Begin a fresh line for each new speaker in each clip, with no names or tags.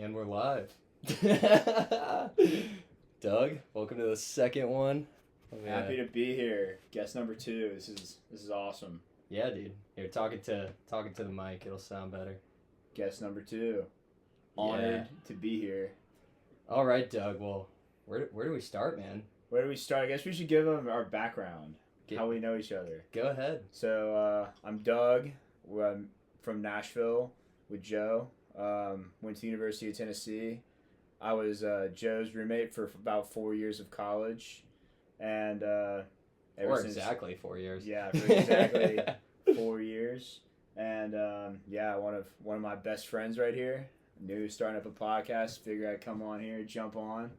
And we're live. Doug, welcome to the second one.
Happy to be here. Guest number 2. This is awesome.
Yeah, dude. Here, talking to the mic. It'll sound better.
Guest number 2. Honored to be here.
All right, Doug. Well, where do we start, man?
Where do we start? I guess we should give them our background, how we know each other.
Go ahead.
So I'm Doug. I'm from Nashville with Joe. Went to the University of Tennessee. I was Joe's roommate for about 4 years of college, and
exactly 4 years.
Yeah, for exactly 4 years, and one of my best friends right here. Knew starting up a podcast. Figured I'd come on here, jump on.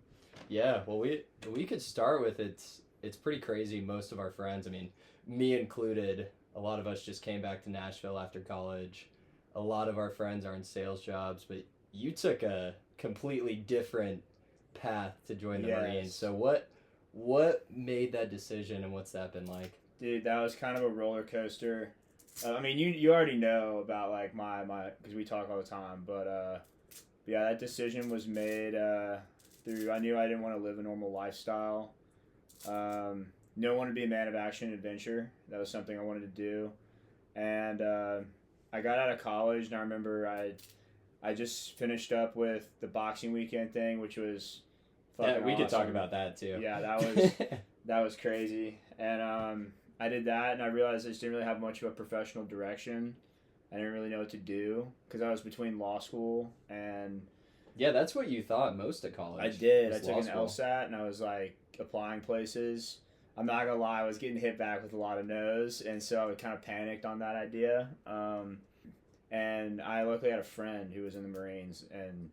Yeah, well, we could start with it's pretty crazy. Most of our friends, I mean, me included, a lot of us just came back to Nashville after college. A lot of our friends are in sales jobs, but you took a completely different path to join the Marines. So what made that decision, and what's that been like?
Dude, that was kind of a roller coaster. I mean, you already know about like my because we talk all the time, but yeah, that decision was made through. I knew I didn't want to live a normal lifestyle. No one to be a man of action and adventure. That was something I wanted to do, and I got out of college, and I remember I just finished up with the boxing weekend thing, which was fucking
we
awesome.
could talk about that too.
Yeah, that was crazy, and I did that, and I realized I just didn't really have much of a professional direction. I didn't really know what to do because I was between law school and.
Yeah, that's what you thought most of college.
I did. I took an LSAT, and I was like applying places. I'm not gonna lie, I was getting hit back with a lot of no's, and so I kind of panicked on that idea. And I luckily had a friend who was in the Marines, and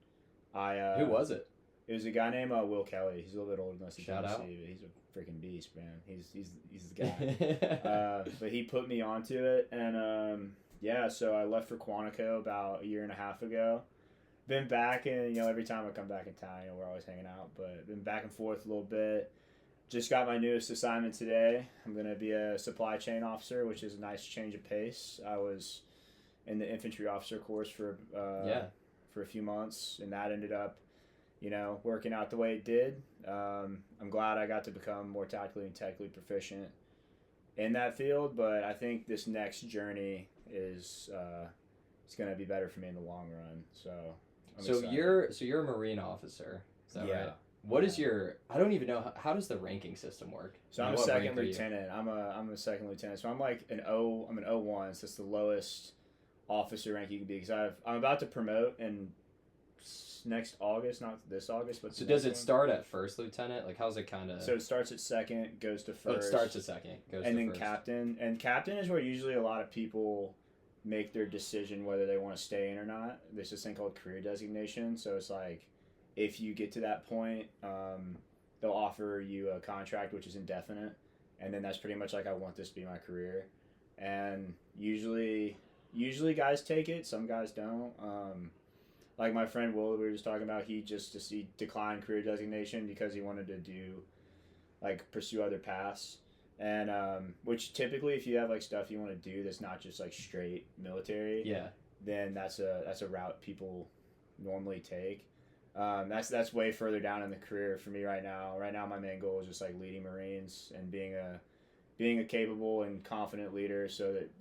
I.
Who was it?
It was a guy named Will Kelly. He's a little bit older than us.
Shout out.
But he's a freaking beast, man. He's the guy. But he put me onto it, and so I left for Quantico about a year and a half ago. Been back, and every time I come back in town, we're always hanging out. But been back and forth a little bit. Just got my newest assignment today. I'm gonna be a supply chain officer, which is a nice change of pace. I was in the infantry officer course for a few months, and that ended up, working out the way it did. I'm glad I got to become more tactically and technically proficient in that field, but I think this next journey is it's gonna be better for me in the long run. So I'm excited.
you're a Marine officer, is that
yeah.
right? What is your? I don't even know how does the ranking system work?
So I'm a second lieutenant. I'm a second lieutenant. So I'm like I'm an O1. So it's the lowest officer rank you can be. Because I'm about to promote in next August, not this August, but
so does it start at first lieutenant? Like how's it kind of?
So it starts at second, goes to first.
Oh, it starts at second, goes
and
to
then
first.
captain. And captain is where usually a lot of people make their decision whether they want to stay in or not. There's this thing called career designation. So it's like, if you get to that point, they'll offer you a contract which is indefinite, and then that's pretty much like, I want this to be my career. And usually guys take it, some guys don't. Like my friend Will, we were just talking about, he declined career designation because he wanted to pursue other paths. And which typically, if you have like stuff you want to do that's not just like straight military, then that's a route people normally take. That's way further down in the career for me right now. Right now, my main goal is just like leading Marines and being a capable and confident leader, so that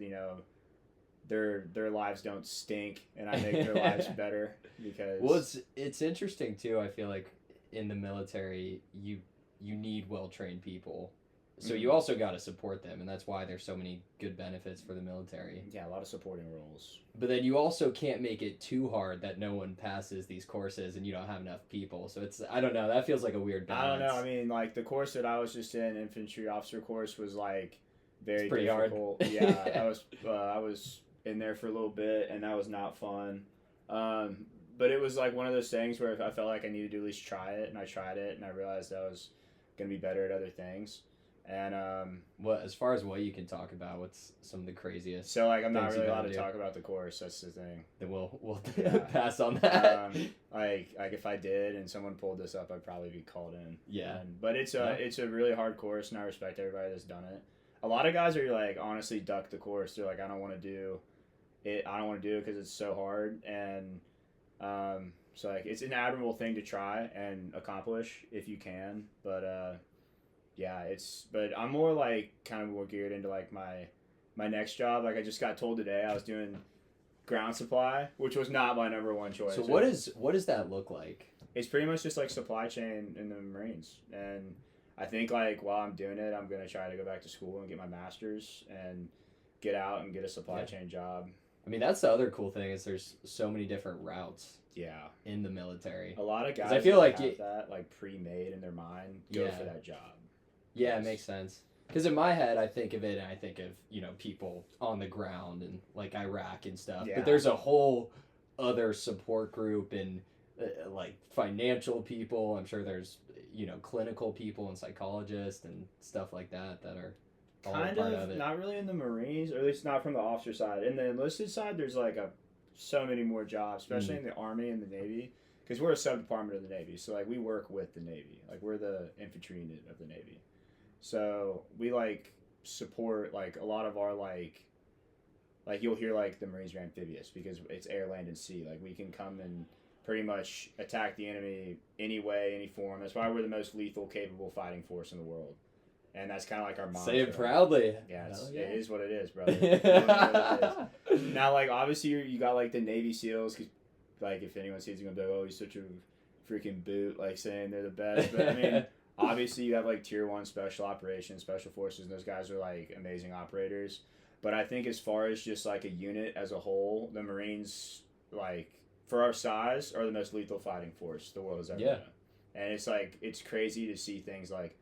their lives don't stink, and I make their lives better. Because
it's interesting too. I feel like in the military, you need well-trained people. So you also got to support them, and that's why there's so many good benefits for the military.
Yeah, a lot of supporting roles.
But then you also can't make it too hard that no one passes these courses and you don't have enough people. So I don't know, that feels like a weird balance.
I don't know. I mean, like the course that I was just in, infantry officer course, was like very
pretty
difficult.
Hard.
Yeah, I was in there for a little bit, and that was not fun. But it was like one of those things where I felt like I needed to at least try it, and I tried it, and I realized I was going to be better at other things. And
as far as what you can talk about, what's some of the craziest?
So like I'm not really allowed to talk about the course. That's the thing.
Then we'll pass on that.
Like if I did and someone pulled this up, I'd probably be called in.
Yeah.
But it's a really hard course, and I respect everybody that's done it. A lot of guys are like honestly duck the course. They're like, I don't want to do it. I don't want to do it because it's so hard. And So like it's an admirable thing to try and accomplish if you can. But yeah, but I'm more like kind of more geared into like my next job. Like I just got told today I was doing ground supply, which was not my number one choice.
So what does that look like?
It's pretty much just like supply chain in the Marines, and I think like while I'm doing it, I'm gonna try to go back to school and get my master's and get out and get a supply chain job.
I mean, that's the other cool thing is there's so many different routes.
Yeah,
in the military.
A lot of guys
I feel like
have that like pre-made in their mind go for that job.
Yeah, yes. It makes sense. Because in my head, I think of it, and I think of, you know, people on the ground and like Iraq and stuff. Yeah. But there's a whole other support group and like financial people. I'm sure there's, you know, clinical people and psychologists and stuff like that are all
kind
part
of
it.
Not really in the Marines, or at least not from the officer side. In the enlisted side, there's like so many more jobs, especially in the Army and the Navy, because we're a sub-department of the Navy. So like we work with the Navy, like we're the infantry unit of the Navy. So we like support like a lot of our like you'll hear like the Marines are amphibious because it's air, land, and sea. Like we can come and pretty much attack the enemy any way, any form. That's why we're the most lethal, capable fighting force in the world. And that's kind of like our mantra.
Say it proudly.
Yeah, it is what it is, brother. Now, like obviously you got like the Navy SEALs, cause like if anyone sees you, gonna be like, oh, he's such a freaking boot, like saying they're the best. But I mean. Obviously, you have like Tier 1 Special Operations, Special Forces, and those guys are like amazing operators. But I think as far as just like a unit as a whole, the Marines, like for our size, are the most lethal fighting force the world has ever known. And it's like, it's crazy to see things like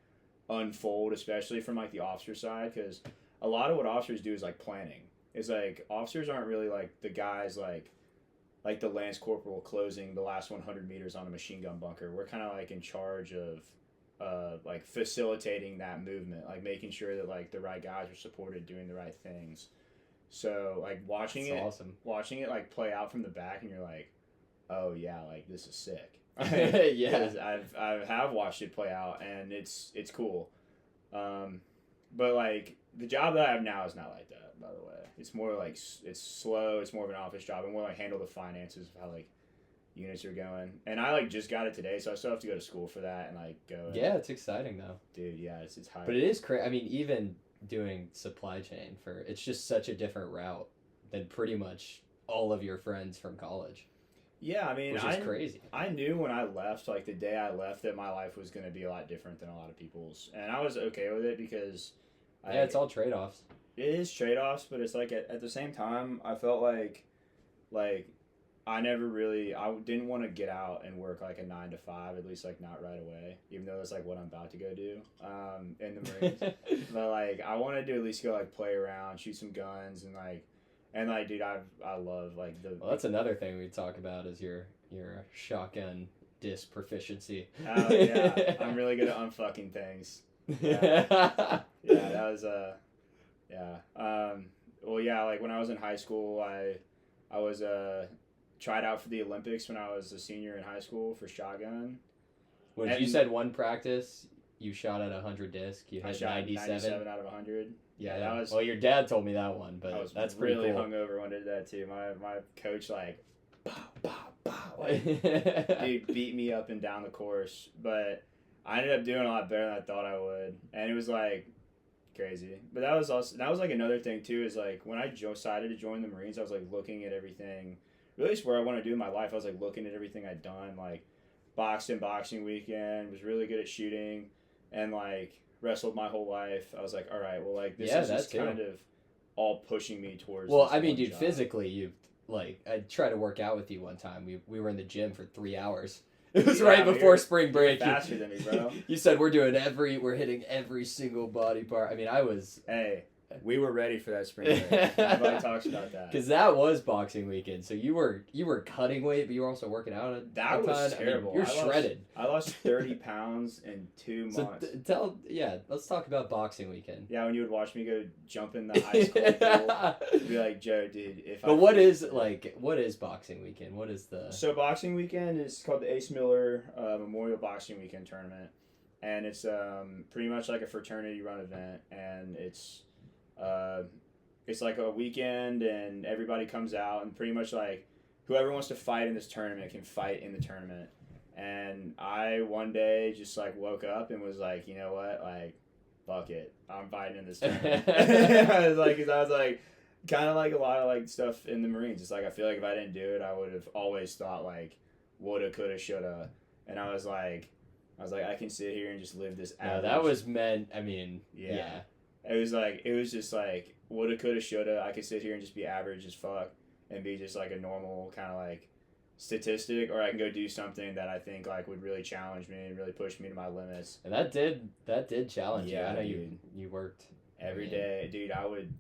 unfold, especially from like the officer side, because a lot of what officers do is like planning. It's like officers aren't really like the guys like the Lance Corporal closing the last 100 meters on a machine gun bunker. We're kind of like in charge of like facilitating that movement, like making sure that like the right guys are supported doing the right things. So like watching it like play out from the back, and you're like, oh yeah, like this is sick. Yeah, I have watched it play out, and it's cool. But like the job that I have now is not like that. By the way, it's more like it's slow. It's more of an office job, and more like handle the finances of how like units are going. And I like just got it today, so I still have to go to school for that and like go.
Yeah, it's exciting though.
Dude, yeah, it's high.
But it is crazy. I mean, even doing supply chain it's just such a different route than pretty much all of your friends from college.
Yeah, I mean,
which is crazy.
I knew when I left, like the day I left, that my life was going to be a lot different than a lot of people's, and I was okay with it because.
It's all trade-offs.
It is trade-offs, but it's like at the same time, I felt like I didn't want to get out and work like a 9 to 5, at least like not right away, even though that's like what I'm about to go do in the Marines. But like I wanted to at least go like play around, shoot some guns, and like dude, I love like the.
Well, that's another thing we talk about is your shotgun disc proficiency.
Oh yeah, I'm really good at unfucking things. Yeah, yeah, that was yeah. Well, yeah, like when I was in high school, I was tried out for the Olympics when I was a senior in high school for shotgun.
When you said one practice, you shot at 100 disc. You had
97 out of 100.
Yeah, that was. Well, your dad told me that one, but that's pretty
really
cool.
hungover when I did that too. My coach like, pow, pow, pow, like dude beat me up and down the course, but I ended up doing a lot better than I thought I would, and it was like crazy. But that was like another thing too. Is like when I decided to join the Marines, I was like looking at everything. Really, it's where I want to do in my life. I was like looking at everything I'd done, like boxing weekend, was really good at shooting, and like wrestled my whole life. I was like, all right, well, like this is just kind of all pushing me towards.
Well, I mean, dude, physically, you like I tried to work out with you one time. We were in the gym for 3 hours. It was right before spring break.
You're faster than me, bro.
You said we're hitting every single body part. I mean,
Hey, we were ready for that spring break. Nobody talks about that.
Because that was boxing weekend, so you were cutting weight, but you were also working out.
That was terrible.
I mean, you're shredded.
I lost 30 pounds in 2 months.
Let's talk about boxing weekend.
Yeah, when you would watch me go jump in the ice cold pool, you'd be like, Joe, dude,
what is boxing weekend? What is the?
So boxing weekend is called the Ace Miller Memorial Boxing Weekend Tournament, and it's pretty much like a fraternity run event, and it's like a weekend, and everybody comes out, and pretty much like whoever wants to fight in this tournament can fight in the tournament. And I one day just like woke up and was like, you know what, like, fuck it, I'm fighting in this tournament. I was like, kind of like a lot of like stuff in the Marines. It's like I feel like if I didn't do it, I would have always thought like, woulda, coulda, shoulda. And I was like, I can sit here and just live this
No,
average.
that was meant. I mean, yeah.
It was just like woulda, coulda, shoulda. I could sit here and just be average as fuck and be just like a normal kind of like statistic, or I can go do something that I think like would really challenge me and really push me to my limits.
And that did challenge you.
Yeah,
I know
dude.
you worked
Every day, dude. I would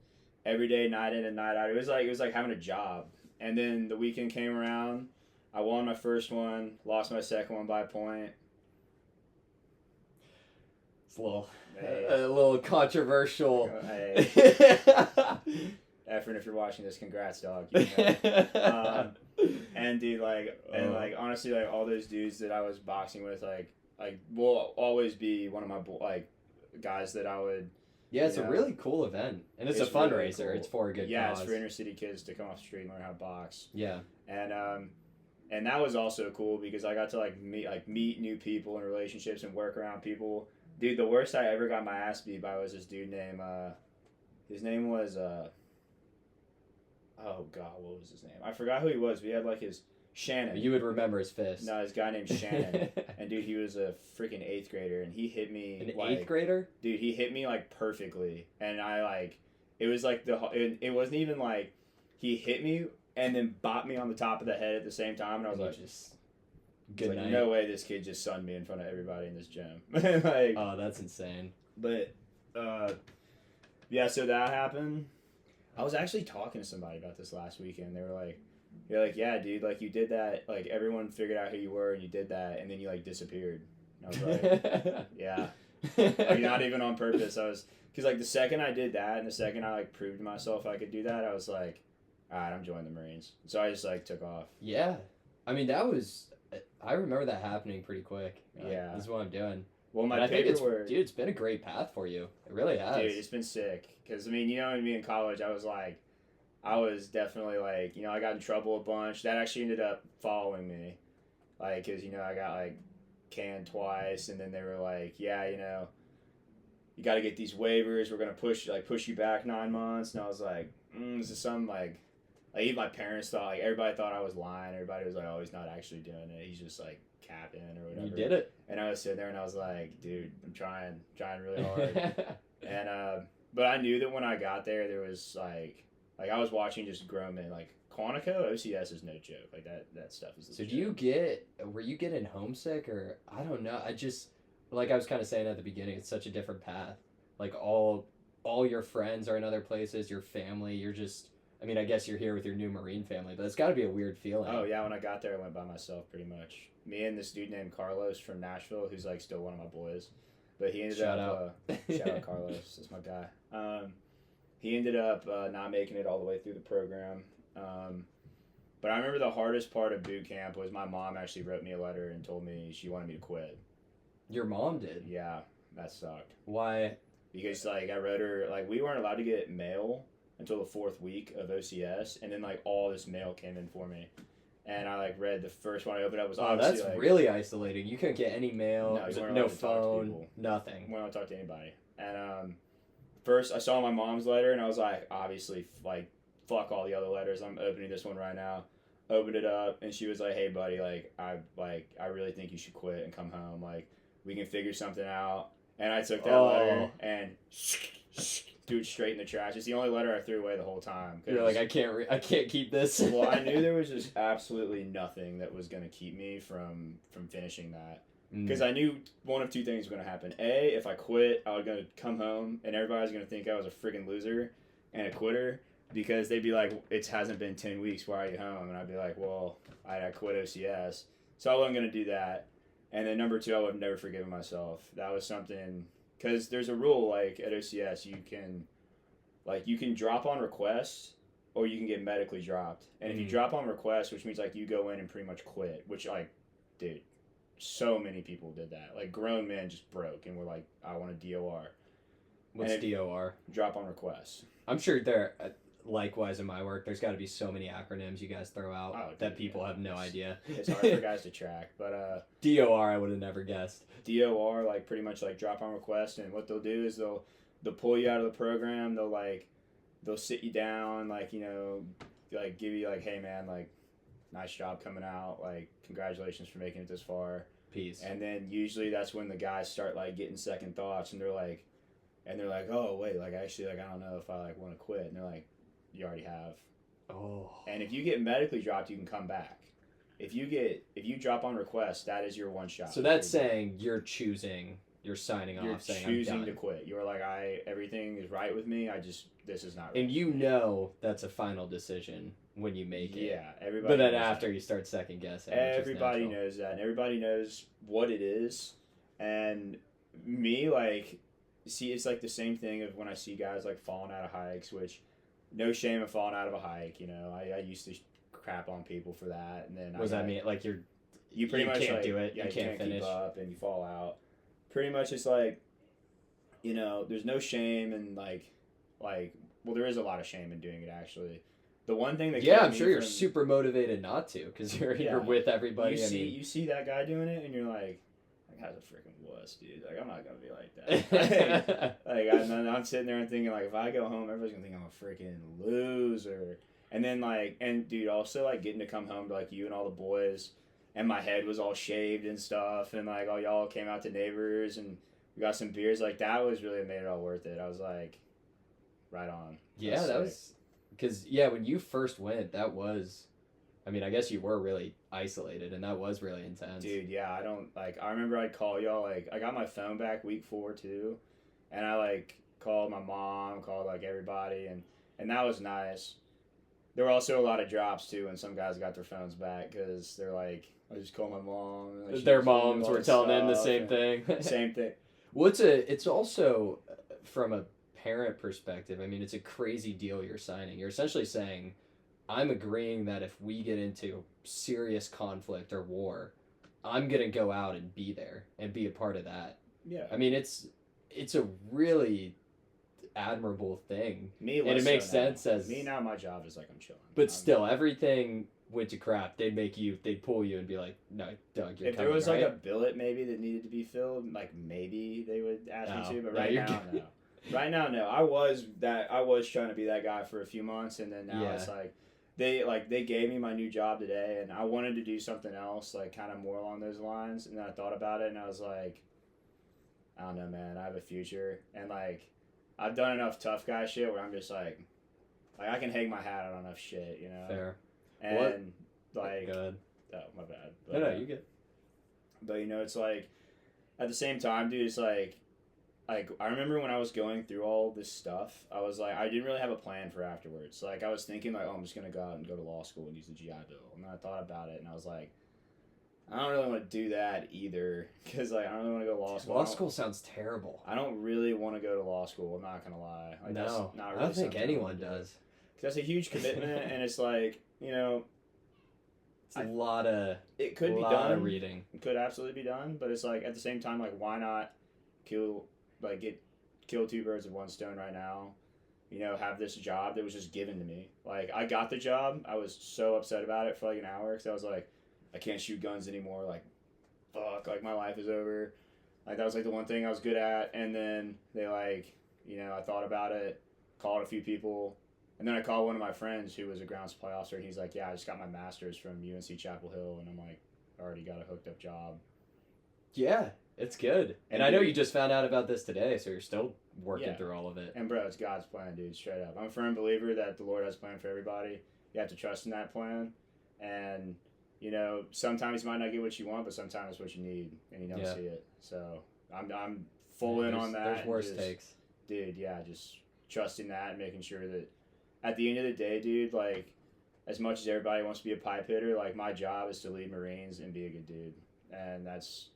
every day, night in and night out. It was like having a job. And then the weekend came around. I won my first one, lost my second one by a point.
It's a
Hey.
little controversial.
Hey, Efren, if you're watching this, congrats, dog. You know? And dude, like honestly, like all those dudes that I was boxing with, like will always be one of my like guys that I would.
Yeah, it's a really cool event, and it's a fundraiser.
Really cool.
It's for a good cause.
It's for inner city kids to come off the street and learn how to box.
Yeah,
and that was also cool because I got to meet new people and relationships and work around people. Dude, the worst I ever got my ass beat by was this dude named his name was oh god, what was his name? I forgot who he was. We had like his Shannon.
You would remember his fist.
No, this guy named Shannon. And dude, he was a freaking 8th grader, and he hit me.
An 8th grader?
Dude, he hit me like perfectly, and I like it was like it wasn't even like he hit me and then bopped me on the top of the head at the same time, and I was like,
just good
like,
night.
no way, this kid just sunned me in front of everybody in this gym. Like,
oh, that's insane.
But yeah, so that happened. I was actually talking to somebody about this last weekend. They were like, yeah, dude, like you did that, like everyone figured out who you were and you did that, and then you like disappeared. And I was like, yeah, like not even on purpose. Because like the second I did that and the second I like proved to myself I could do that, I was like, all right, I'm joining the Marines. So I just like took off.
Yeah, I mean I remember that happening pretty quick.
Yeah,
this is what I'm doing.
Well,
I think it's been a great path for you. It really has.
Dude, it's been sick. Because I mean, you know, me in college, I was definitely like, you know, I got in trouble a bunch. That actually ended up following me, like, because you know I got like canned twice, and then they were like, yeah, you know, you got to get these waivers. We're gonna push you back 9 months, and I was like, this is some like even my parents thought, like everybody thought I was lying. Everybody was like, oh, he's not actually doing it. He's just like capping or whatever.
You did it.
And I was sitting there and I was like, dude, I'm trying really hard. And but I knew that when I got there, there was like I was watching just grown men. Like Quantico, OCS is no joke. Like that stuff is legit.
So were you getting homesick, or I don't know? I just, like I was kind of saying at the beginning, it's such a different path. Like all your friends are in other places, your family, you're just, I mean, I guess you're here with your new Marine family, but it's got to be a weird feeling.
Oh yeah, when I got there, I went by myself pretty much. Me and this dude named Carlos from Nashville, who's like still one of my boys. But he ended
Shout
up shout out Carlos, that's my guy. He ended up not making it all the way through the program. But I remember the hardest part of boot camp was my mom actually wrote me a letter and told me she wanted me to quit.
Your mom did?
Yeah, that sucked.
Why?
Because like I wrote her, like we weren't allowed to get mail until the 4th week of OCS, and then like all this mail came in for me. And I like read the first one I opened up was obviously
that's
like,
really isolating. You couldn't get any mail, no phone, nothing.
We don't talk to anybody. And first I saw my mom's letter and I was like, obviously, like, fuck all the other letters. I'm opening this one right now. Opened it up and she was like, hey buddy, I really think you should quit and come home. Like, we can figure something out. And I took that letter and threw it straight in the trash. It's the only letter I threw away the whole time.
You're like, I can't keep this.
Well, I knew there was just absolutely nothing that was going to keep me from finishing that. Because I knew one of two things was going to happen. A, if I quit, I was going to come home and everybody was going to think I was a freaking loser and a quitter. Because they'd be like, it hasn't been 10 weeks, why are you home? And I'd be like, well, I quit OCS. So I wasn't going to do that. And then number 2, I would have never forgiven myself. That was something, because there's a rule, like, at OCS, you can drop on request, or you can get medically dropped. And if you drop on request, which means, like, you go in and pretty much quit, which, like, dude, so many people did that. Like, grown men just broke and were like, I want a DOR.
What's DOR?
Drop on request.
I'm sure likewise in my work, there's got to be so many acronyms you guys throw out
Oh, dude,
that people
yeah.
have no idea.
It's hard for guys to track, but
DOR, I would have never guessed.
DOR, like pretty much like drop on request, and what they'll do is they'll pull you out of the program. They'll sit you down, like, you know, like give you like, hey man, like nice job coming out, like congratulations for making it this far.
Peace.
And then usually that's when the guys start like getting second thoughts, and they're like, oh wait, like actually, like I don't know if I like want to quit, and they're like, you already have.
Oh.
And if you get medically dropped, you can come back. If you drop on request, that is your one shot.
So that's saying you're signing
you're
off, saying
choosing
I'm
to
done.
quit. You're like, everything is right with me. This is not right.
And you know that's a final decision when you make it.
Yeah, everybody.
But then
knows
after
that.
you start second guessing.
Everybody
which is natural.
knows that, and everybody knows what it is. And me, like, see, it's like the same thing of when I see guys like falling out of hikes, which no shame in falling out of a hike. You know, I used to crap on people for that, and then
What does that mean? Like
you pretty much
can't
like,
do it.
Yeah,
you can't finish.
keep up, and you fall out. Pretty much, it's like, you know, there's no shame in like, well, there is a lot of shame in doing it actually. The one thing that
Yeah,
kept
I'm
me
sure you're
from-
super motivated not to because you're
Yeah.
you're with everybody.
You see that guy doing it, and you're like, that guy's a freaking wuss, dude. Like, I'm not gonna be like that. I'm sitting there and thinking, like, if I go home, everybody's gonna think I'm a freaking loser. And then, like, and dude, also, like, getting to come home to, like, you and all the boys, and my head was all shaved and stuff, and, like, all y'all came out to neighbors, and we got some beers. Like, that was really made it all worth it. I was like, right on.
Yeah, that
sick.
was because when you first went, that was. I mean, I guess you were really isolated, and that was really intense.
Dude, yeah, I remember I'd call y'all, like, I got my phone back week 4 too, and I, like, called my mom, called, like, everybody, and that was nice. There were also a lot of drops too when some guys got their phones back because they're like, I just called my mom. And, like, she
Their
was telling me
moms
all
were
this
telling them the
stuff,
same
and-
thing.
Same thing.
Well, it's also from a parent perspective. I mean, it's a crazy deal you're signing. You're essentially saying, I'm agreeing that if we get into serious conflict or war, I'm gonna go out and be there and be a part of that.
Yeah.
I mean, it's a really admirable thing.
Me,
and it
less
makes
so now.
sense as-
me now. My job is like I'm chilling.
But
I'm-
still, everything went to crap. They'd pull you and be like, no, Doug, you're
if
coming,
there was
right?
like a billet maybe that needed to be filled, like maybe they would ask
No.
me to. But
No,
right
you're
now,
good.
no. Right now, no. I was trying to be that guy for a few months, and then now
Yeah.
it's like they gave me my new job today, and I wanted to do something else, like kind of more along those lines. And then I thought about it, and I was like, I don't know, man. I have a future, and like I've done enough tough guy shit where I'm just like I can hang my hat on enough shit, you know.
Fair.
And like,
Good.
oh my bad.
No, you good.
But you know, it's like at the same time, dude, it's like I remember when I was going through all this stuff, I was like, I didn't really have a plan for afterwards. Like I was thinking like, oh, I'm just gonna go out and go to law school and use the GI Bill. And then I thought about it, and I was like, I don't really want to do that either, because like I don't really want to go to law school.
Law school sounds terrible.
I don't really want to go to law school. I'm not gonna lie. Like, that's
No,
not
I
really
don't think
something
anyone
wanna do.
does.
'Cause that's a huge commitment, and it's like, you know,
It's a lot of
it could be
lot
done.
of reading.
It could absolutely be done, but it's like at the same time, like why not kill two birds with one stone right now? You know, have this job that was just given to me. Like I got the job, I was so upset about it for like an hour because I was like, I can't shoot guns anymore. Like, fuck, like my life is over. Like that was like the one thing I was good at, and then they like, you know, I thought about it, called a few people. And then I called one of my friends who was a ground supply officer, and he's like, yeah, I just got my master's from UNC Chapel Hill, and I'm like, already got a hooked up job.
Yeah, it's good. And I know you just found out about this today, so you're still working
Yeah.
through all of it.
And bro, it's God's plan, dude, straight up. I'm a firm believer that the Lord has a plan for everybody. You have to trust in that plan. And, you know, sometimes you might not get what you want, but sometimes it's what you need, and you don't
Yeah.
see it. So I'm full in on that.
There's
and
worse
just-
takes.
Dude, yeah, just trusting that and making sure that at the end of the day, dude, like, as much as everybody wants to be a pipe hitter, like, my job is to lead Marines and be a good dude. And that's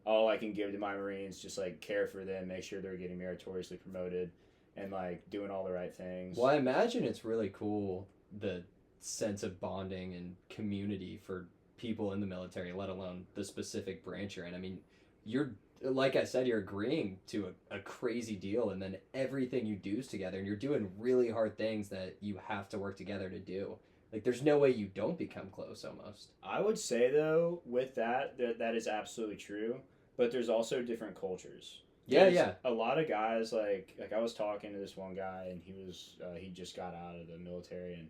all I can give to my Marines, just, like, care for them, make sure they're getting meritoriously promoted, and, like, doing all the right things.
Well, I imagine it's really cool, the sense of bonding and community for people in the military, let alone the specific branch you're in. I mean, you're like I said, you're agreeing to a crazy deal, and then everything you do is together, and you're doing really hard things that you have to work together to do. Like, there's no way you don't become close almost.
I would say though, with that is absolutely true, but there's also different cultures.
Yeah,
There's
yeah.
a lot of guys like I was talking to this one guy, and he just got out of the military,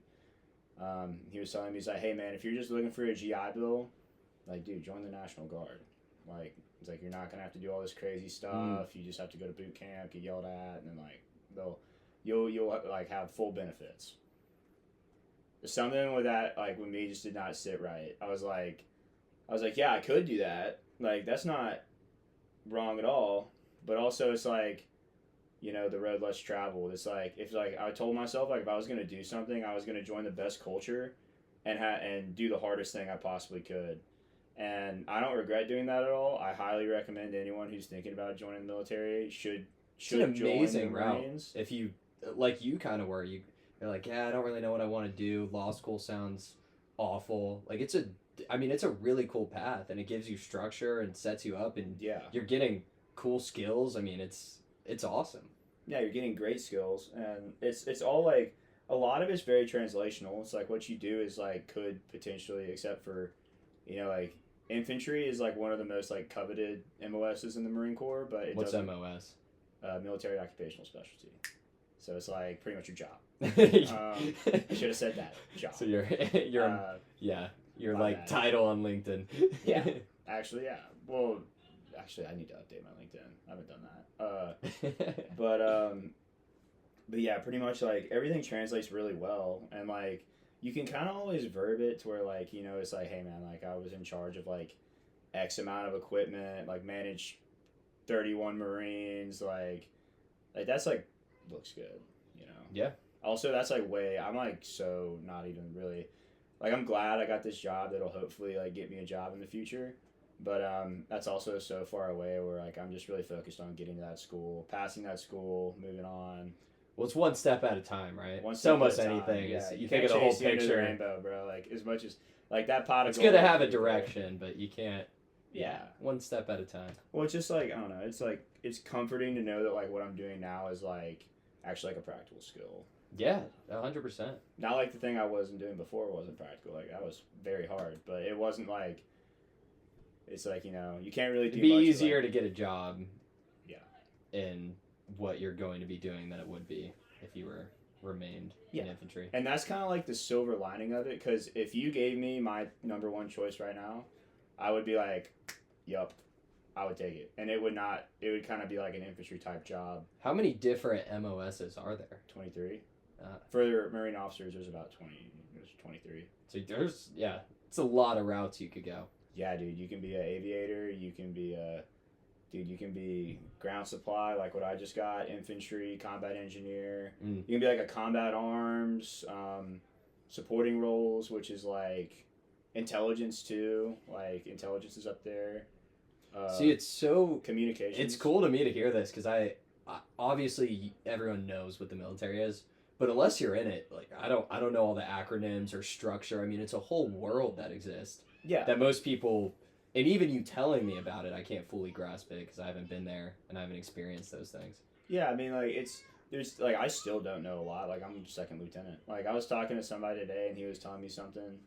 and he was telling me, he's like, hey man, if you're just looking for a GI Bill, like dude, join the National Guard. Like it's like you're not gonna have to do all this crazy stuff. You just have to go to boot camp, get yelled at, and then like you'll like have full benefits. Something with that like with me just did not sit right. I was like, yeah, I could do that. Like that's not wrong at all. But also it's like, you know, the road less traveled. It's like if like I told myself like if I was gonna do something, I was gonna join the best culture, and do the hardest thing I possibly could. And I don't regret doing that at all. I highly recommend anyone who's thinking about joining the military should
It's an
join
amazing
the
route.
Marines.
If you, like you kind of were, you're like, yeah, I don't really know what I want to do. Law school sounds awful. Like I mean, it's a really cool path, and it gives you structure and sets you up, and
Yeah.
you're getting cool skills. I mean, it's awesome.
Yeah, you're getting great skills, and it's all like a lot of it's very translational. It's like what you do is like could potentially, except for, you know, like infantry is like one of the most like coveted MOSs in the Marine Corps, but it
What's
doesn't.
MOS?
Military occupational specialty. So it's like pretty much your job.
I
I should have said that job.
So you're yeah, you're
my
like
bad.
title on LinkedIn.
Yeah. Actually, yeah. Well, actually, I need to update my LinkedIn. I haven't done that. But yeah, pretty much like everything translates really well, and like you can kind of always verb it to where like you know it's like, hey man, like I was in charge of like X amount of equipment, like manage 31 Marines, like that's like looks good, you know.
Yeah.
Also, that's like I'm like so not even really like I'm glad I got this job that'll hopefully like get me a job in the future. But that's also so far away where like I'm just really focused on getting to that school, passing that school, moving on.
Well, it's one step at a time, right?
One
So
step
much
at a time.
anything
Yeah,
is
you
think
can't
of the whole
chase the end of the
picture.
rainbow, bro. Like as much as like that pot of
It's
gold.
good to have a
is there.
direction, but you can't.
Yeah.
One step at a time.
Well, it's just like I don't know. It's like it's comforting to know that like what I'm doing now is like actually like a practical skill.
Yeah, 100%.
Not like the thing I wasn't doing before wasn't practical. Like that was very hard, but it wasn't like. It's like you know you can't really do.
It'd be
much
easier
like,
to get a job.
Yeah.
In what you're going to be doing than it would be if you remained in infantry.
And that's kind of like the silver lining of it, because if you gave me my number one choice right now, I would be like, yup, I would take it. And it would kind of be like an infantry type job.
How many different MOSs are there?
23. For Marine officers, there's about 20. There's 23.
So it's a lot of routes you could go.
Yeah, dude, you can be an aviator, you can be ground supply, like what I just got, infantry, combat engineer. You can be like a combat arms, supporting roles, which is like intelligence too. Like intelligence is up there.
See, it's so
communication.
It's cool to me to hear this because I obviously everyone knows what the military is, but unless you're in it, like I don't know all the acronyms or structure. I mean, it's a whole world that exists.
Yeah.
That most people, and even you telling me about it, I can't fully grasp it because I haven't been there and I haven't experienced those things.
Yeah, I mean, like there's like I still don't know a lot. Like I'm second lieutenant. Like I was talking to somebody today and he was telling me something,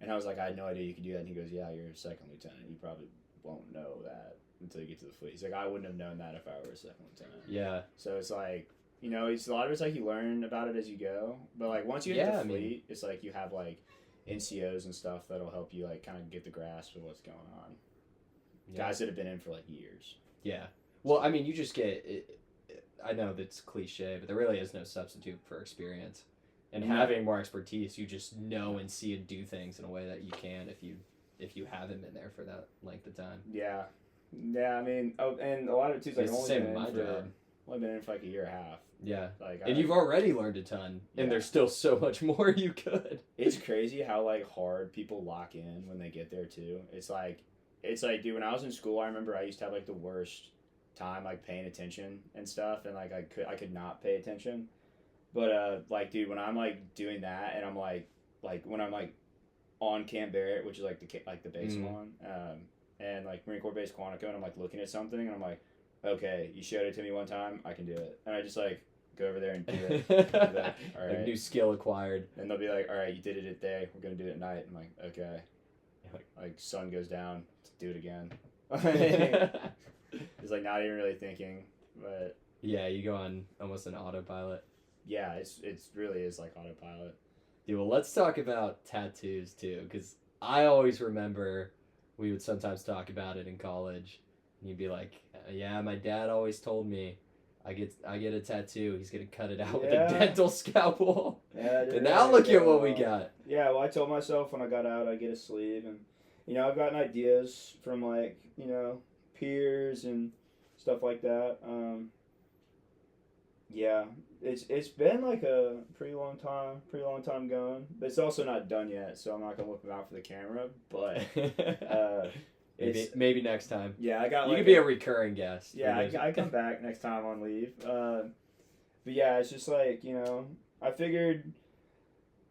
and I was like, I had no idea you could do that. And he goes, yeah, you're a second lieutenant. You probably won't know that until you get to the fleet. He's like, I wouldn't have known that if I were a second lieutenant.
Yeah.
So it's like, you know, it's a lot of it's like you learn about it as you go. But like once you get to the fleet, it's like you have like NCOs and stuff that'll help you like kind of get the grasp of what's going on. Yeah. Guys that have been in for like years.
Yeah. Well, I mean, you just get. I know that's cliche, but there really is no substitute for experience. And having more expertise, you just know and see and do things in a way that you can if you haven't been there for that length of time.
Yeah. Yeah, I mean, and a lot of it too is like
it's the same with my job.
Only been in for like a year and a half.
Yeah.
Like,
and you've already learned a ton, and there's still so much more you could.
It's crazy how like hard people lock in when they get there too. It's like, dude, when I was in school, I remember I used to have like the worst time like paying attention and stuff, and like I could not pay attention. But like, dude, when I'm like doing that, and I'm like when I'm like on Camp Barrett, which is like the base one, and like Marine Corps Base Quantico, and I'm like looking at something, and I'm like, okay, you showed it to me one time, I can do it, and I just like go over there and do it. Like, all right.
Like new skill acquired.
And they'll be like, all right, you did it at day, we're gonna do it at night. I'm like, okay. Like sun goes down, let's do it again. It's like not even really thinking, but
Yeah, you go on almost an autopilot.
yeah, it's really is like autopilot.
Dude, well, let's talk about tattoos too, because I always remember we would sometimes talk about it in college, and you'd be like, "Yeah, my dad always told me, I get a tattoo. He's gonna cut it out with a
Yeah.
dental scalpel."
Yeah, it
And now look at what we got.
Yeah, well, I told myself when I got out I'd get a sleeve, and I've gotten ideas from like peers and stuff like that. Yeah, it's been like a pretty long time going, but it's also not done yet, so I'm not gonna whip them out for the camera. But
maybe next time.
yeah, I got
You
like
could be a recurring guest.
yeah, I come back next time on leave. But yeah, it's just like I figured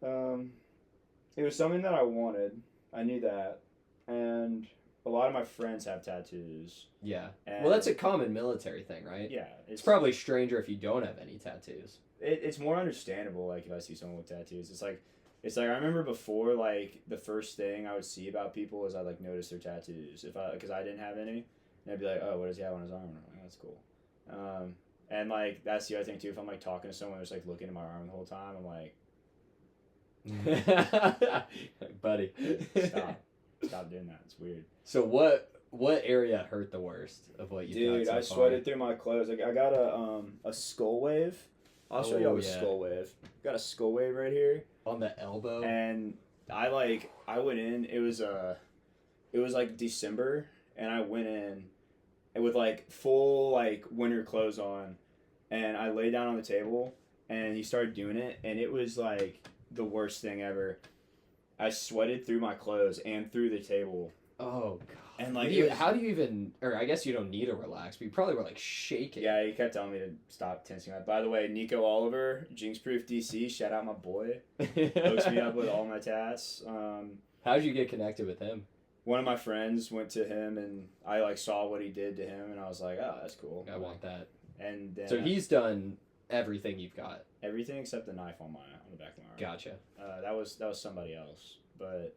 it was something that I wanted. I knew that, and a lot of my friends have tattoos.
Yeah.
And
Well, that's a common military thing, right?
yeah.
It's probably stranger if you don't have any tattoos.
It's more understandable. Like if I see someone with tattoos, it's like I remember before, like the first thing I would see about people is I like notice their tattoos because I didn't have any, and I'd be like, oh, what does he have on his arm? And I'm like, that's cool. And like that's the other thing too. If I'm like talking to someone who's like looking at my arm the whole time, I'm like,
buddy,
stop doing that. It's weird.
So what area hurt the worst of what you
Dude,
got
I
so far?
sweated through my clothes. Like I got a skull wave. I'll show you
Oh,
a
yeah.
skull wave. Got a skull wave right here.
On the elbow.
And I went in. It was like December, and I went in, and with like full like winter clothes on, and I lay down on the table, and he started doing it, and it was like the worst thing ever. I sweated through my clothes and through the table.
Oh god.
And like
how do you even? Or I guess you don't need to relax, but you probably were like shaking.
Yeah, he kept telling me to stop tensing up. By the way, Nico Oliver, Jinx Proof DC, shout out my boy. Hooks me up with all my tats.
How'd you get connected with him?
One of my friends went to him, and I like saw what he did to him, and I was like, oh, that's cool.
I want that.
And then
So he's done everything you've got.
everything except the knife on the back of my arm.
Gotcha.
That was somebody else, but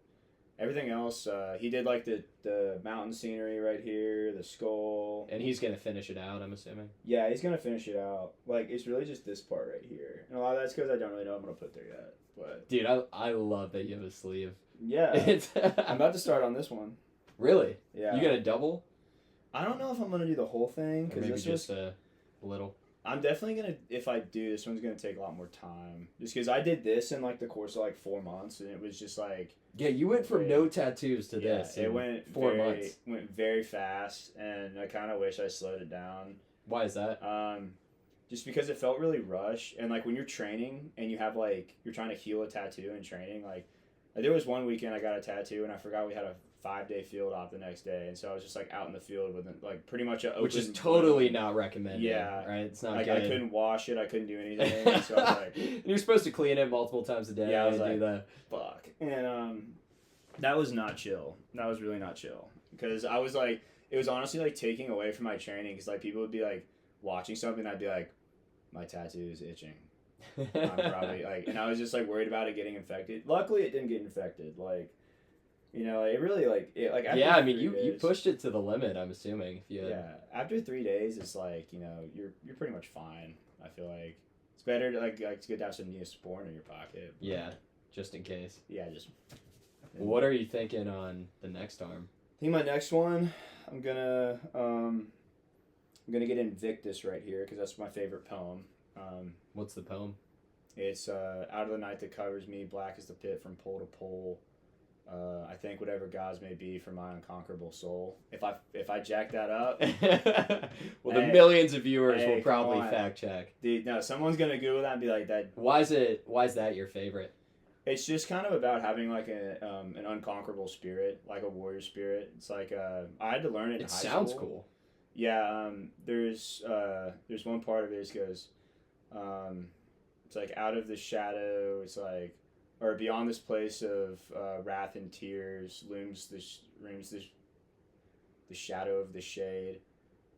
everything else, he did like the mountain scenery right here, the skull.
And he's gonna finish it out, I'm assuming.
Yeah, he's gonna finish it out. Like it's really just this part right here, and a lot of that's because I don't really know what I'm gonna put there yet. But
Dude, I love that you have a sleeve.
yeah,
It's
I'm about to start on this one.
Really?
Yeah,
You gonna double?
I don't know if I'm gonna do the whole thing
Or
because
maybe
this
just
was.
a little.
I'm definitely gonna. If I do, this one's gonna take a lot more time. Just because I did this in like the course of like 4 months, and it was just like.
Yeah, you went from
Yeah.
no tattoos to
Yeah,
this.
it
in
went
4
very,
months.
Went very fast, and I kind of wish I slowed it down.
Why is that?
Just because it felt really rushed, and like when you're training and you have like you're trying to heal a tattoo in training, like there was one weekend I got a tattoo and I forgot we had a 5-day field op the next day, and so I was just like out in the field with like pretty much an open.
Which is totally
wound.
not recommended.
Yeah.
Right? It's not
Like
good.
I couldn't wash it, I couldn't do anything, so I was like,
And you're supposed to clean it multiple times a day.
Yeah, I was
and do
like-
the
fuck. And that was not chill. That was really not chill because I was like, it was honestly like taking away from my training because like people would be like watching something, and I'd be like, my tattoo is itching. I'm probably like, and I was just like worried about it getting infected. Luckily, it didn't get infected. Like, it really like it like. After
yeah, I mean,
3
you
days-
pushed it to the limit. I'm assuming if you had,
Yeah, after 3 days, it's like you're pretty much fine. I feel like it's better to like it's good to have some Neosporin in your pocket. but
yeah, just in case.
yeah, just.
What are you thinking on the next arm?
I think my next one, I'm gonna get Invictus right here because that's my favorite poem.
What's the poem?
It's out of the night that covers me, black is the pit from pole to pole. I think whatever gods may be for my unconquerable soul. If I jack that up,
Well, the
Hey.
millions of viewers
Hey,
will probably
come on.
fact check.
dude, no, someone's gonna Google that and be like that.
Why is that your favorite?
It's just kind of about having like an unconquerable spirit, like a warrior spirit. It's like I had to learn it. In
It
high
sounds
school.
cool.
Yeah, there's one part of it that goes, it's like out of the shadow, it's like, or beyond this place of wrath and tears looms this the shadow of the shade,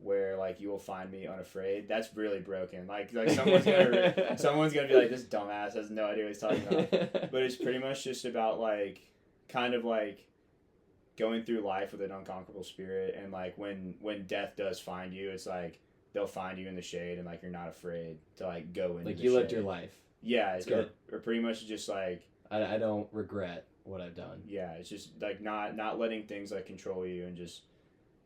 where like you will find me unafraid. That's really broken. Like someone's gonna be like, this dumbass has no idea what he's talking about. But it's pretty much just about like kind of like going through life with an unconquerable spirit, and like when death does find you, it's like they'll find you in the shade, and like you're not afraid to like go into
like
the
you
shade.
lived your life.
Yeah, it's good. Or pretty much just like
I don't regret what I've done.
Yeah, it's just like not letting things like control you, and just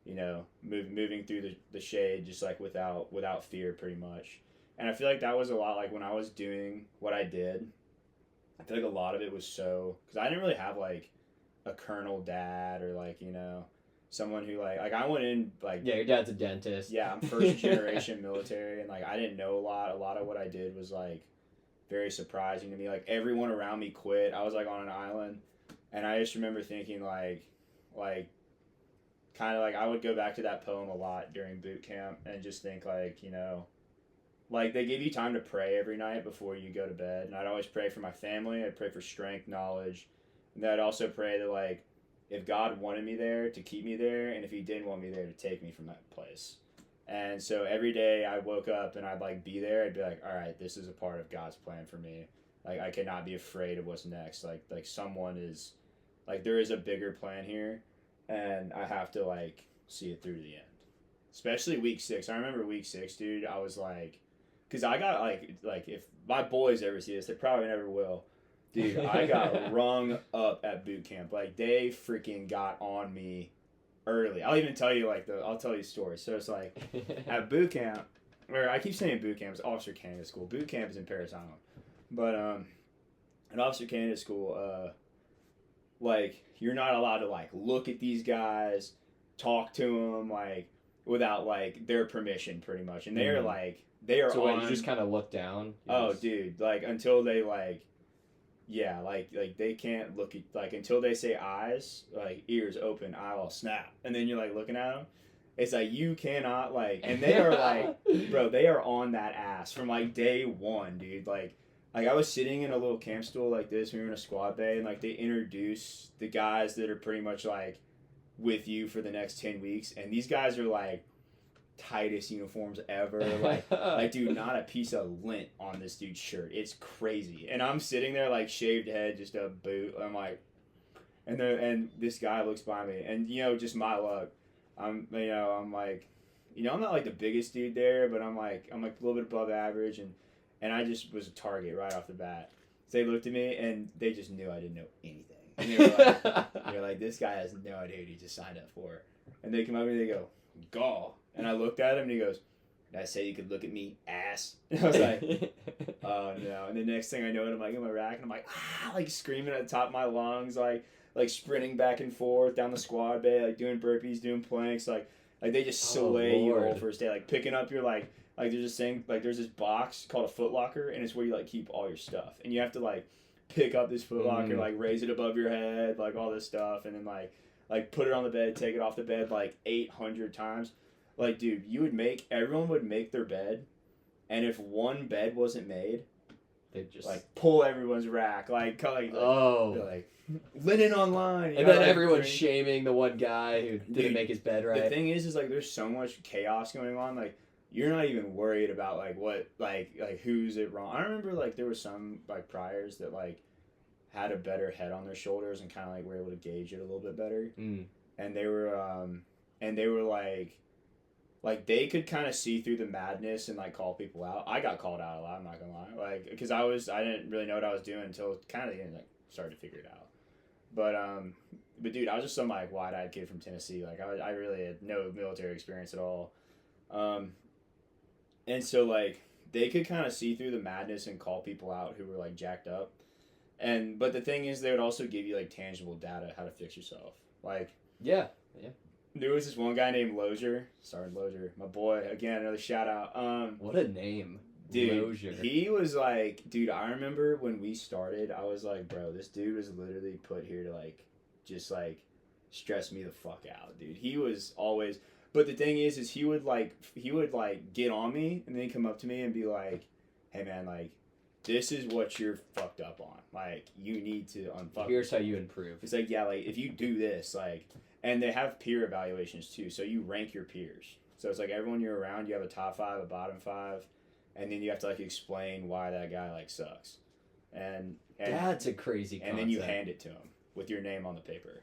moving through the shade just like without fear, pretty much. And I feel like that was a lot like when I was doing what I did. I feel like a lot of it was so because I didn't really have like a colonel dad or like someone who like I went in like
Yeah, your dad's a dentist.
Yeah, I'm first generation military, and like I didn't know a lot. A lot of what I did was like very surprising to me. Like everyone around me quit. I was like on an island, and I just remember thinking like kind of like I would go back to that poem a lot during boot camp and just think like like they give you time to pray every night before you go to bed, and I'd always pray for my family. I'd pray for strength, knowledge, and then I'd also pray that like if God wanted me there, to keep me there, and if he didn't want me there, to take me from that place. And so every day I woke up and I'd like be there. I'd be like, all right, this is a part of God's plan for me. Like I cannot be afraid of what's next. Like someone is, like there is a bigger plan here, and I have to like see it through to the end. Especially week 6. I remember week 6, dude. I was like, because I got like if my boys ever see this, they probably never will. Dude, I got rung up at boot camp. Like they freaking got on me early. I'll even tell you I'll tell you a story. So it's like at boot camp, or I keep saying boot camp, it's Officer Candidate School. Boot camp is in Paris Island. But at Officer Candidate School, like you're not allowed to like look at these guys, talk to them like without like their permission, pretty much. And they're like
so
on.
You just kind of look down.
Dude, like until they like. Yeah, like they can't look at like until they say eyes, like ears open, eyeball snap, and then you're like looking at them. It's like you cannot like, and they are like, bro, they are on that ass from like day one, dude. Like I was sitting in a little camp stool like this. We were in a squad bay, and like they introduce the guys that are pretty much like with you for the next 10 weeks, and these guys are like tightest uniforms ever. Like dude, not a piece of lint on this dude's shirt. It's crazy. And I'm sitting there like shaved head, just a boot. I'm like, and this guy looks by me, and just my luck. I'm like, I'm not like the biggest dude there, but I'm like a little bit above average, and I just was a target right off the bat. So they looked at me and they just knew I didn't know anything. And they were like, this guy has no idea what he just signed up for. And they come up to me and they go, "Gaw." And I looked at him and he goes, "Did I say you could look at me, ass?" And I was like, oh no. And the next thing I know, I'm like in my rack and I'm like, like screaming at the top of my lungs, like sprinting back and forth down the squad bay, like doing burpees, doing planks, like they just slay you all first day, like picking up your like there's this thing, like there's this box called a foot locker, and it's where you like keep all your stuff, and you have to like pick up this foot locker, like raise it above your head, like all this stuff, and then like put it on the bed, take it off the bed like 800 times. Like, dude, everyone would make their bed, and if one bed wasn't made,
they'd just
like pull everyone's rack, like linen online,
and then everyone's shaming the one guy who didn't make his bed right.
The thing is like there's so much chaos going on, like you're not even worried about like what like who's it wrong. I remember like there were some like priors that like had a better head on their shoulders and kind of like were able to gauge it a little bit better, and they were like they could kind of see through the madness and like call people out. I got called out a lot, I'm not gonna lie, like because I didn't really know what I was doing until kind of the end, like started to figure it out. But dude, I was just some like wide-eyed kid from Tennessee. Like I really had no military experience at all, and so like they could kind of see through the madness and call people out who were like jacked up. But the thing is, they would also give you like tangible data how to fix yourself. Like
yeah.
There was this one guy named Lozier, Sergeant Lozier, my boy. Again, another shout out.
What a name,
dude.
Lozier.
He was like, dude. I remember when we started, I was like, bro, this dude was literally put here to like, just like, stress me the fuck out, dude. He was always. But the thing is he would get on me and then come up to me and be like, "Hey man, like, this is what you're fucked up on. Like, you need to unfuck.
Here's how you improve."
It's like, yeah, like if you do this, like. And they have peer evaluations too, so you rank your peers. So it's like everyone you're around, you have a top 5, a bottom 5, and then you have to like explain why that guy like sucks. And
That's a crazy concept.
and then you hand it to him with your name on the paper.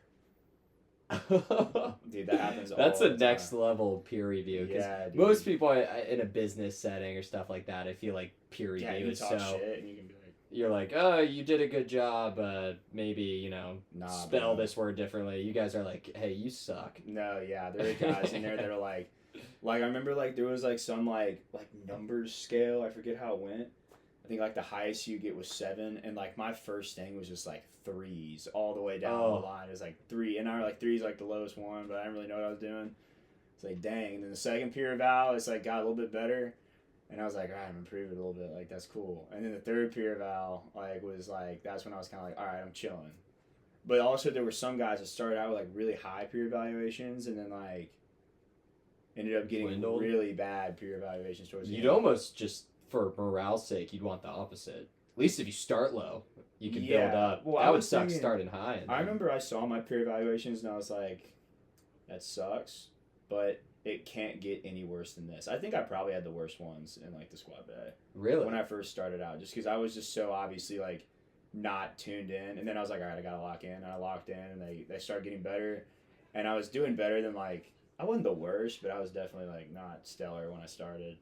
Dude, that happens
That's
all
a
the
next
time.
level peer review.
Yeah, dude.
Most people in a business setting or stuff like that, I feel like peer
Yeah,
review
you
is
talk
so.
shit and you can be like,
You're like, oh, you did a good job. Maybe
nah,
spell
bro.
this word differently. You guys are like, hey, you suck.
No, yeah, there are guys in there that are like I remember like there was like some like numbers scale. I forget how it went. I think like the highest you get was 7, and like my first thing was just like 3s all the way down
Oh.
the line. It was like 3, and I were like 3 is like the lowest one, but I didn't really know what I was doing. It's like dang. And then the second peer eval, it's like got a little bit better, and I was like, all right, I'm improving a little bit. Like that's cool. And then the third peer eval like was like that's when I was kind of like, all right, I'm chilling. But also there were some guys that started out with like really high peer evaluations, and then like ended up getting
Dwindled.
really bad peer evaluations towards the
You'd
end.
almost just, for morale's sake, you'd want the opposite. At least if you start low, you can build
Yeah,
up.
well, I
That would
was
suck
thinking-
starting high. And
I
then-
remember I saw my peer evaluations and I was like, that sucks, but it can't get any worse than this. I think I probably had the worst ones in like the squad bay
Really?
when I first started out, just because I was just so obviously like not tuned in. And then I was like, all right, I gotta lock in. And I locked in, and they started getting better, and I was doing better than like I wasn't the worst, but I was definitely like not stellar when I started.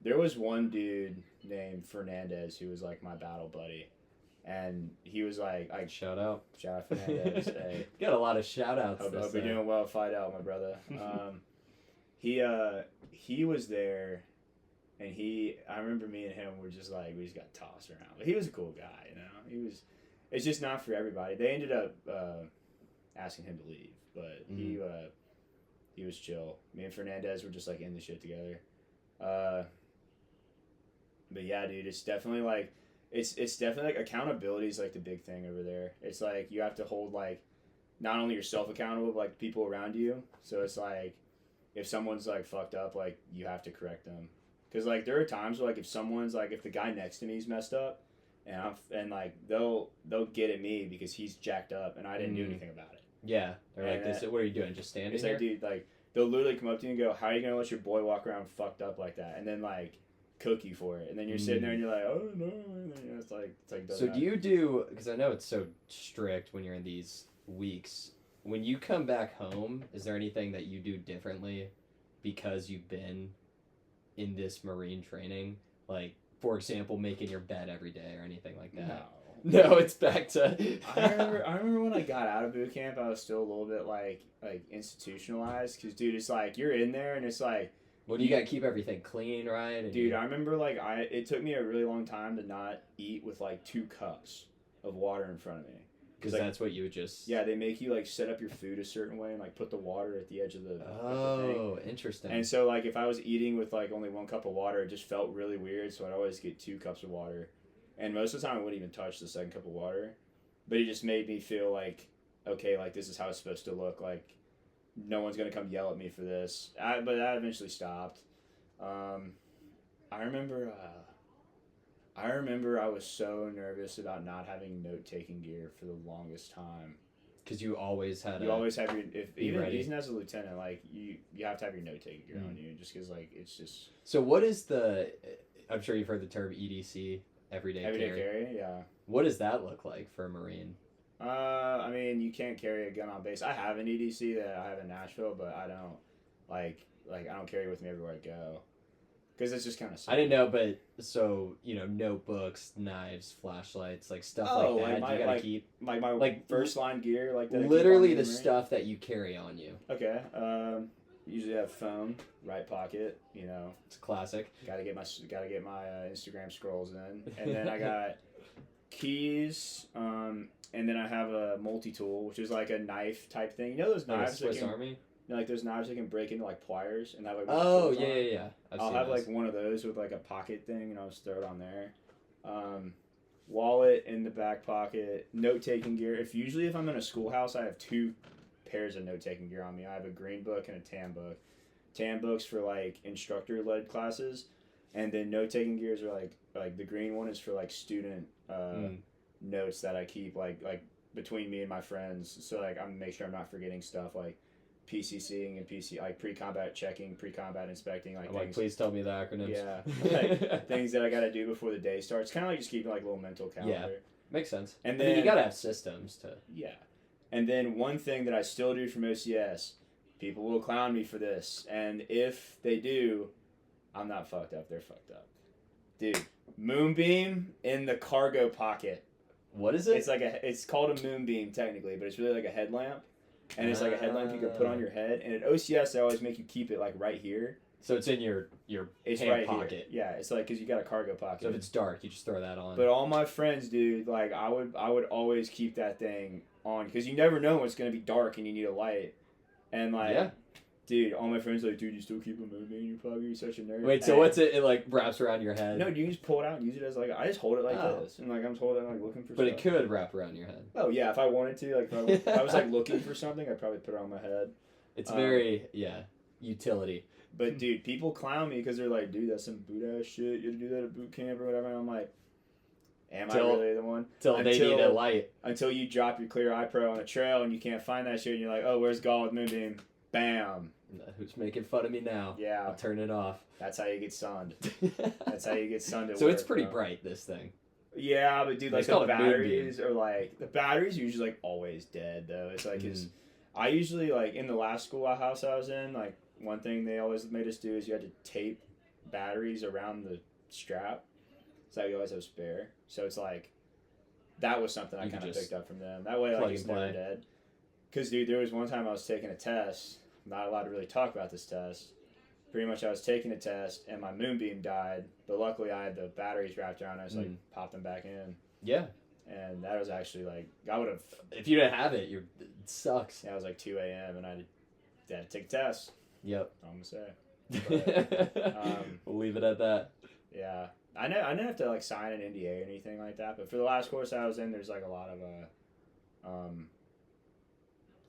There was one dude named Fernandez who was like my battle buddy, and he was like,
Shout out.
shout out Fernandez. Hey,
Got a lot of shout outs.
hope you're doing well. Fight out, my brother. He was there, and I remember me and him were just like we just got tossed around. But he was a cool guy, you know. He was. It's just not for everybody. They ended up asking him to leave, but he was chill. Me and Fernandez were just like in the shit together. But yeah, dude, it's definitely like it's definitely like accountability is like the big thing over there. It's like you have to hold like not only yourself accountable but like the people around you. So it's like if someone's like fucked up, like you have to correct them. Cause like there are times where like if someone's like if the guy next to me is messed up, and like they'll get at me because he's jacked up and I didn't do anything about it.
Yeah. They're like,
And,
this. What are you doing? Just standing
It's
here?
like, dude, like they'll literally come up to you and go, "How are you gonna let your boy walk around fucked up like that?" And then like cook you for it, and then you're sitting there and you're like, "Oh no," and then, you know, it's like
So do you do? Because I know it's so strict when you're in these weeks. When you come back home, is there anything that you do differently because you've been in this Marine training? Like, for example, making your bed every day or anything like that? No, it's back to.
I remember when I got out of boot camp, I was still a little bit like institutionalized, because dude, it's like you're in there and it's like,
Well, you gotta keep everything clean, right? And
dude, I remember like it took me a really long time to not eat with like 2 cups of water in front of me.
because
like,
that's what you would just.
Yeah, they make you like set up your food a certain way and like put the water at the edge of the thing.
Oh, interesting.
And so like if I was eating with like only 1 cup of water, it just felt really weird. So I'd always get 2 cups of water, and most of the time I wouldn't even touch the second cup of water. But it just made me feel like, okay, like this is how it's supposed to look. Like no one's gonna come yell at me for this. But that eventually stopped. I remember I was so nervous about not having note taking gear for the longest time.
Because you always had.
You always have your even
ready.
as a lieutenant, like you have to have your note taking gear on you, just because like it's just
So what is the? I'm sure you've heard the term EDC, everyday
everyday
carry.
carry. Yeah.
What does that look like for a Marine?
I mean, you can't carry a gun on base. I have an EDC that I have in Nashville, but I don't like I don't carry it with me everywhere I go, because it's just kind of.
I didn't know, but so notebooks, knives, flashlights, like stuff
Oh,
like that.
like
you gotta
my
keep
like first line gear, like that. I keep
literally
on
the
me.
stuff that you carry on you.
Okay. Usually have phone, right pocket. You know,
It's a classic.
gotta get my Instagram scrolls in, and then I got keys. And then I have a multi-tool, which is like a knife type thing. You know those
Like a
knives that
Swiss
can,
Army.
you know, like those knives that can break into like pliers and have like.
Oh
tools on it?
yeah. I've
I'll
seen
have
those.
like one of those with like a pocket thing, and I'll just throw it on there. Wallet in the back pocket. Note-taking gear. If I'm in a schoolhouse, I have 2 pairs of note-taking gear on me. I have a green book and a tan book. Tan books for like instructor-led classes, and then note-taking gears are like the green one is for like student notes that I keep like between me and my friends. So like I'm make sure I'm not forgetting stuff like PCCing and PC like pre-combat checking, pre-combat inspecting, like
I'm like,
things.
please tell me the acronyms.
Yeah, like things that I got to do before the day starts. Kind of like just keeping like a little mental calendar.
Yeah. Makes sense.
And
I mean, you
then-
gotta have systems to.
Yeah. And then one thing that I still do from OCS, people will clown me for this, and if they do, I'm not fucked up. They're fucked up, dude. Moonbeam in the cargo pocket.
What is it?
It's called a moonbeam technically, but it's really like a headlamp, and it's like a headlamp you can put on your head. And at OCS, they always make you keep it like right here.
So it's in your
It's
hand
right
pocket.
here. Yeah, it's like because you got a cargo pocket.
So if it's dark, you just throw that on.
But all my friends, dude, like I would always keep that thing on because you never know when it's gonna be dark and you need a light. And like,
Yeah.
dude, all my friends are like, dude, you still keep a moonbeam in your pocket? You're such a nerd.
Wait, so
And-
what's it? It like wraps around your head.
No, you can just pull it out and use it as like I just hold it like
Oh.
this, and like I'm holding like looking for.
But it
stuff.
could wrap around your head.
Oh yeah, if I wanted to, like if I was like looking for something, I'd probably put it on my head.
It's very utility.
But dude, people clown me because they're like, dude, that's some boot ass shit. You had to do that at boot camp or whatever. And I'm like, am I really the one?
Till they need a light.
Until you drop your clear eye pro on a trail and you can't find that shit, and you're like, oh, where's Gall with moonbeam? Bam.
Who's making fun of me now?
Yeah,
I'll turn it off.
that's how you get sunned. That's how you get sunned at
So
work,
it's pretty
bro.
bright, this thing.
Yeah, but dude, like
It's
the
called a moonbeam.
batteries are like the batteries usually like always dead though. It's like it's I usually like in the last schoolhouse I was in, like one thing they always made us do is you had to tape batteries around the strap, so you always have spare. So it's like that was something I
You could
kind of
just
picked up from them. That way,
plug
like it's
and
never
play.
dead. Because dude, there was one time I was taking a test. I'm not allowed to really talk about this test. Pretty much, I was taking a test and my moonbeam died, but luckily I had the batteries wrapped around. I just like popped them back in.
Yeah.
And that was actually like I would have.
If you didn't have it, it sucks.
Yeah, it was like 2 a.m. and I had to take a test.
Yep.
I'm gonna say.
We'll leave it at that.
Yeah, I didn't have to like sign an NDA or anything like that. But for the last course I was in, there's like a lot of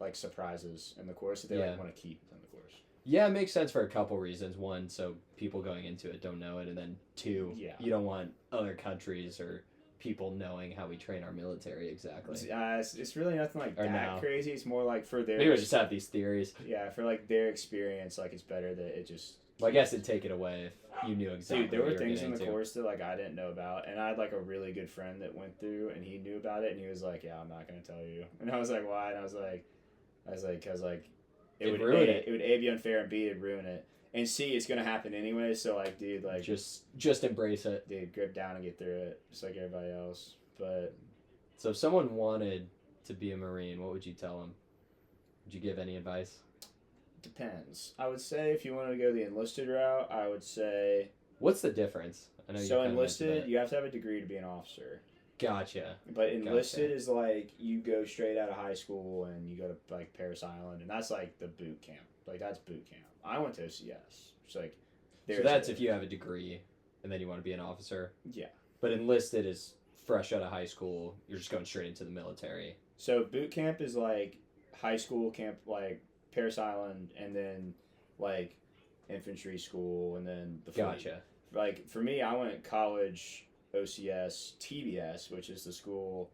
like surprises in the course that they
Yeah.
like want to keep in the course.
Yeah, it makes sense for a couple reasons. One, so people going into it don't know it, and then two,
Yeah.
you don't want other countries or people knowing how we train our military exactly.
It's really nothing like
Or
that
no.
crazy. It's more like for their
Maybe we just have these theories.
yeah, for like their experience, like it's better that it just.
Well, I guess it'd take it away if you knew exactly.
Dude, there
what
were
you
things in
getting
the
into.
course that like I didn't know about, and I had like a really good friend that went through, and he knew about it, and he was like, "Yeah, I'm not gonna tell you." And I was like, "Why?" And I was like, "Cause like it
It'd
would
ruin
it would A, be unfair, and B, it'd ruin it, and C, it's gonna happen anyway." So like, dude, like
just embrace it.
dude, grip down and get through it, just like everybody else. But
So if someone wanted to be a Marine, what would you tell them? Would you give any advice?
depends. I would say if you wanted to go the enlisted route, I would say
What's the difference? I know you
so
kinda
enlisted.
mentioned
You have to have a degree to be an officer.
that. Gotcha.
But enlisted is like you go straight out of high school and you go to like Paris Island, and that's like the boot camp. Like that's boot camp. I went to OCS. It's like
So that's if you have a degree and then you want to be an officer.
Yeah.
But enlisted is fresh out of high school. You're just going straight into the military.
So boot camp is like high school camp, like Paris Island, and then like infantry school, and then the fleet.
Gotcha.
Like for me, I went college, OCS, TBS, which is the school,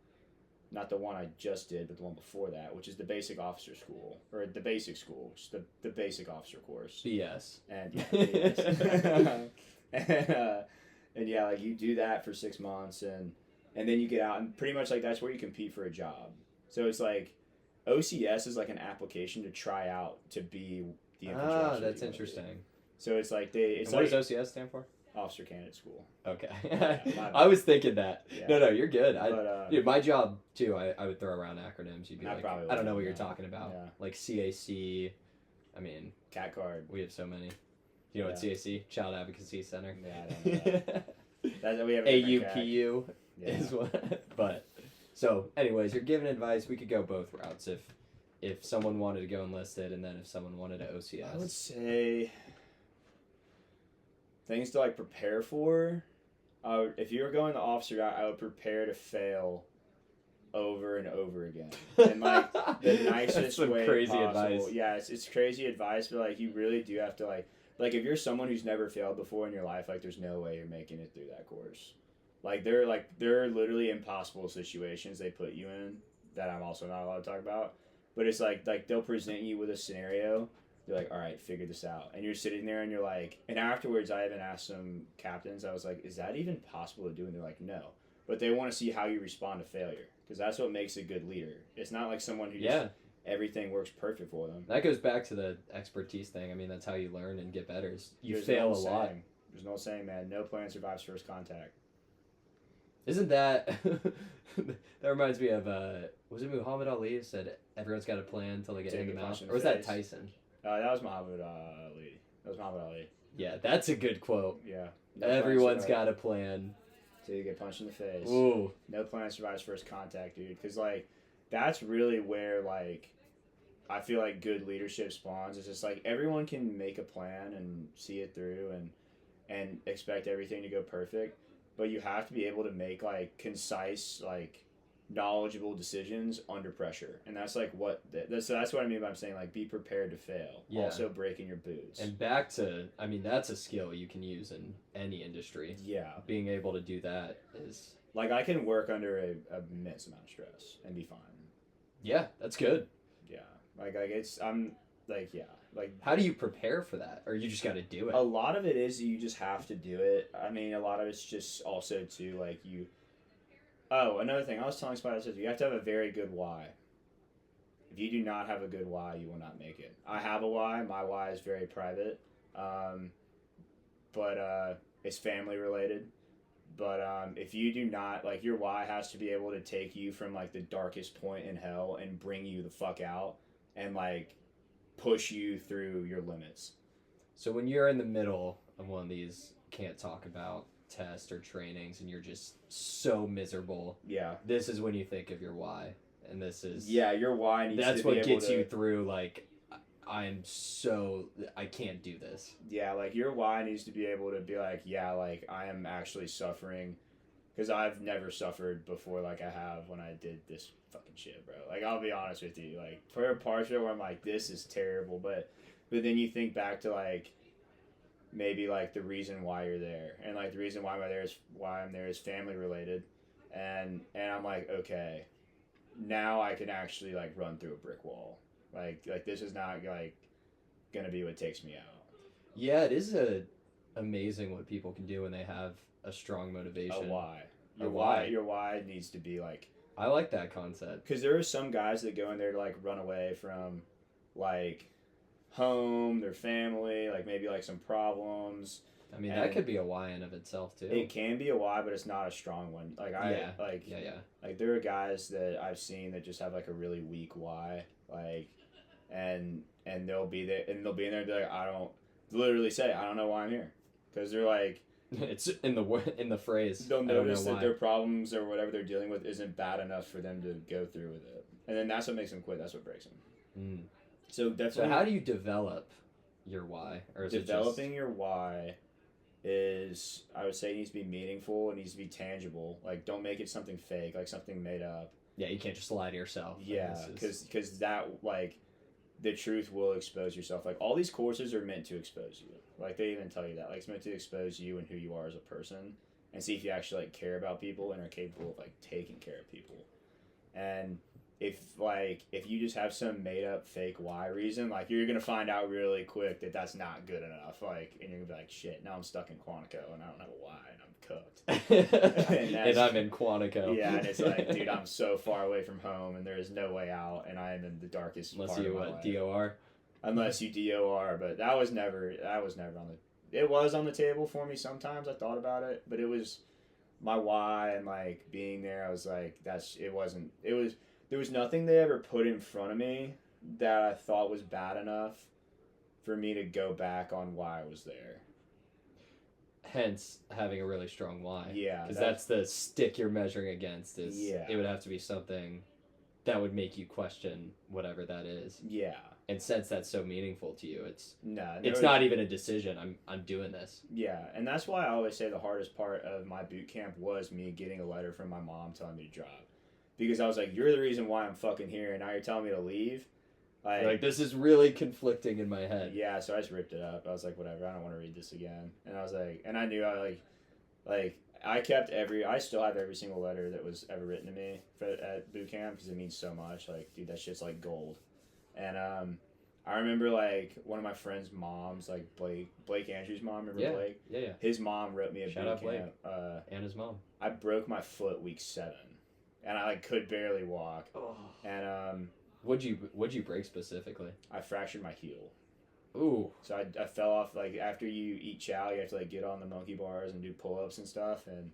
not the one I just did, but the one before that, which is the basic officer school, or the basic school, which is the basic officer course.
BS.
And yeah, BS. and yeah, like you do that for 6 months, and then you get out, and pretty much like that's where you compete for a job. So it's like OCS is like an application to try out to be the infantry
Ah,
officer
that's
you wanna be.
interesting.
So it's like it's
And what
like
does OCS stand for?
officer candidate school.
Okay.
my
I was thinking that.
Yeah.
No, you're good.
But
Dude, my job too, I would throw around acronyms. You'd be
I
like,
probably
I don't know what
would,
you're
yeah.
talking about.
Yeah.
Like CAC. I mean,
cat card.
we have so many. You know what CAC? Child Advocacy Center.
Yeah, I don't know that we have a different cat.
AUPU
Yeah.
is what. But so, anyways, you're giving advice. We could go both routes if someone wanted to go enlisted, and then if someone wanted to OCS.
I would say things to like prepare for. If you were going the officer route, I would prepare to fail over and over again. And like the nicest
That's some
way
crazy
possible.
advice.
Yeah, it's crazy advice, but like you really do have to like if you're someone who's never failed before in your life, like there's no way you're making it through that course. Like they're literally impossible situations they put you in that I'm also not allowed to talk about. But it's like they'll present you with a scenario. You're like, all right, figure this out, and you're sitting there and you're like, and afterwards I even asked some captains, I was like, is that even possible to do? And they're like, no, but they want to see how you respond to failure because that's what makes a good leader. It's not like someone who
Yeah.
just everything works perfect for them.
That goes back to the expertise thing. I mean, that's how you learn and get better. Is you
There's
fail
no
a lot.
saying. There's no saying, man. No plan survives first contact.
Isn't that that reminds me of was it Muhammad Ali who said everyone's got a plan until they get
Till
in
you
the
get
mouth?
punched in
Or
the
was that
face.
Tyson?
That was Muhammad Ali. That was Muhammad Ali.
Yeah, that's a good quote.
Yeah. No plan
Everyone's
survives
got a plan.
till you get punched in the face.
Ooh.
No plan survives first contact, dude. Because like that's really where like I feel like good leadership spawns. It's just like everyone can make a plan and see it through and expect everything to go perfect, but you have to be able to make like concise, like knowledgeable decisions under pressure, and that's like what that's what I mean by I'm saying like be prepared to fail.
Yeah.
Also breaking your boots.
And back to, I mean, that's a skill you can use in any industry.
Yeah,
Being able to do that is,
like I can work under a immense amount of stress and be fine.
yeah, that's good.
Yeah, like it's I'm like yeah like
How do you prepare for that? Or you just got to do it?
a lot of it is you just have to do it. I mean, a lot of it's just also too like you. Oh, another thing I was telling Spider says you have to have a very good why. If you do not have a good why, you will not make it. I have a why. My why is very private, but it's family related. But if you do not like your why has to be able to take you from like the darkest point in hell and bring you the fuck out and like push you through your limits.
So when you're in the middle of one of these can't talk about tests or trainings and you're just so miserable,
Yeah.
this is when you think of your why. And this is,
Yeah, your why needs
that's
to
what
be able
gets
to,
you through, like, I can't do this.
Yeah, like your why needs to be able to be like, yeah, like I am actually suffering because I've never suffered before like I have when I did this fucking shit, bro. Like I'll be honest with you, like for a partial where I'm like, this is terrible, but then you think back to like maybe like the reason why you're there, and like the reason why I'm there is family related, and I'm like, okay, now I can actually like run through a brick wall. Like this is not like gonna be what takes me out.
Yeah, it is amazing what people can do when they have a strong motivation.
A why.
A why.
Your why needs to be like.
I like that concept.
Because there are some guys that go in there to like run away from, like, home, their family, like maybe like some problems.
I mean,
And
that could be a why in of itself too.
It can be a why, but it's not a strong one. Like
Yeah.
like there are guys that I've seen that just have like a really weak why, like, and they'll be there and they'll be in there and be like, I don't know why I'm here, because they're like.
It's in the phrase.
They'll
I don't
notice
know
that
why.
their problems or whatever they're dealing with isn't bad enough for them to go through with it, and then that's what makes them quit. That's what breaks them.
Mm.
So definitely.
So how do you develop your why? Or is
Developing your why is, I would say, it needs to be meaningful. It needs to be tangible. Like, don't make it something fake, like something made up.
Yeah, you can't just lie to yourself.
Yeah, because that, like, the truth will expose yourself. Like, all these courses are meant to expose you. Like, they even tell you that. Like, it's meant to expose you and who you are as a person and see if you actually, like, care about people and are capable of, like, taking care of people. And if you just have some made-up fake why reason, like, you're going to find out really quick that that's not good enough. Like, and you're going to be like, shit, now I'm stuck in Quantico and I don't have a why and I'm cooked.
and I'm in Quantico.
Yeah, and it's like, dude, I'm so far away from home and there is no way out and I am in the darkest
Unless
part
you
of my life.
DOR.
Unless you DOR, but that was never on the. It was on the table for me sometimes. I thought about it, but it was my why and like being there. I was like, it wasn't. There was nothing they ever put in front of me that I thought was bad enough for me to go back on why I was there.
Hence, having a really strong why.
Yeah,
Because that's the stick you're measuring against.
Yeah.
It would have to be something that would make you question whatever that is.
Yeah.
And since that's so meaningful to you, it's
No,
not even a decision. I'm doing this.
Yeah, and that's why I always say the hardest part of my boot camp was me getting a letter from my mom telling me to drop. Because I was like, you're the reason why I'm fucking here, and now you're telling me to leave?
Like, this is really conflicting in my head.
Yeah, so I just ripped it up. I was like, whatever, I don't want to read this again. And I was like, and I knew I like, I still have every single letter that was ever written to me at boot camp because it means so much. Like, dude, that shit's like gold. And I remember like one of my friend's moms, like Blake Andrews' mom. Remember Blake?
Yeah.
His mom wrote me a
Shout
boot
out Blake.
camp.
And his mom.
I broke my foot week 7, and I like could barely walk.
Oh.
And
What'd you break specifically?
I fractured my heel.
Ooh.
So I fell off, like, after you eat chow, you have to, like, get on the monkey bars and do pull-ups and stuff, and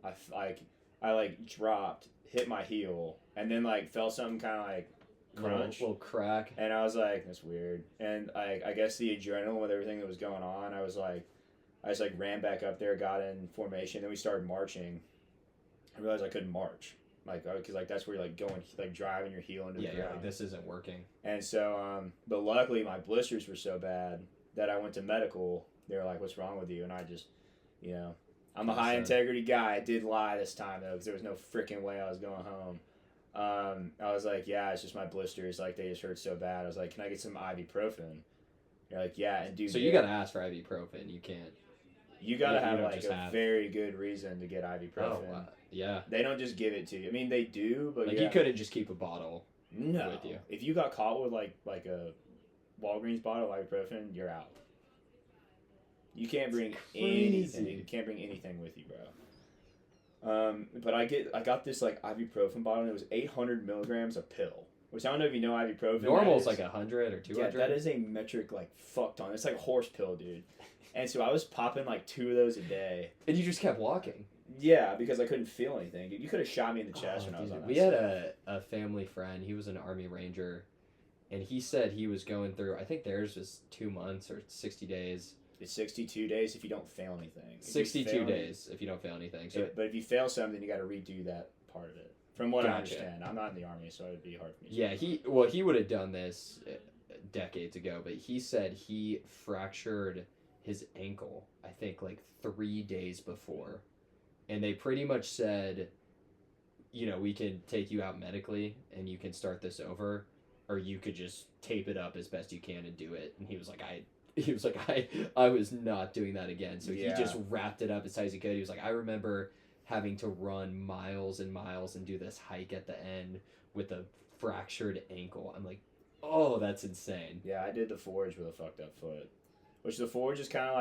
I dropped, hit my heel, and then, like, felt something kind of, like, crunch.
Little crack.
And I was like, that's weird. And, I guess the adrenaline with everything that was going on, I just, like, ran back up there, got in formation, then we started marching. I realized I couldn't march. Like, because, like, that's where you're, like, going, like, driving your heel into the ground.
Like, this isn't working.
And so, but luckily my blisters were so bad that I went to medical. They were like, what's wrong with you? And I just, I'm a high integrity guy. I did lie this time, though, because there was no freaking way I was going home. I was like, yeah, it's just my blisters. Like, they just hurt so bad. I was like, can I get some ibuprofen? You're like, yeah. And dude,
so you got to ask for ibuprofen. You can't.
You got to have, like, a very good reason to get ibuprofen.
Oh, yeah.
They don't just give it to you. I mean, they do, but
like, you couldn't just keep a bottle.
No.
With you.
If you got caught with like a Walgreens bottle of ibuprofen, you're out. You can't bring anything. You can't bring anything with you, bro. But I got this like ibuprofen bottle, and it was 800 milligrams a pill. Which I don't know if you know ibuprofen.
Normal's like 100 or 200.
Yeah, that is a metric like fuck ton. It's like horse pill, dude. And so I was popping like 2 of those a day.
And you just kept walking.
Yeah, because I couldn't feel anything. You could have shot me in the chest when I was on that.
We had a family friend. He was an Army Ranger, and he said he was going through, I think theirs was 2 months or 60 days.
It's 62 days if you don't fail anything.
62 days if you don't fail anything. So
but if you fail something, you got to redo that part of it. From what I understand. I'm not in the Army, so it would be hard for me.
Yeah, he would have done this decades ago, but he said he fractured his ankle, I think, like 3 days before. And they pretty much said, we can take you out medically and you can start this over, or you could just tape it up as best you can and do it. And he was like, I was not doing that again. So he just wrapped it up as tight as he could. He was like, I remember having to run miles and miles and do this hike at the end with a fractured ankle. I'm like, oh, that's insane.
Yeah, I did the forge with a fucked up foot. Which the forge is kind of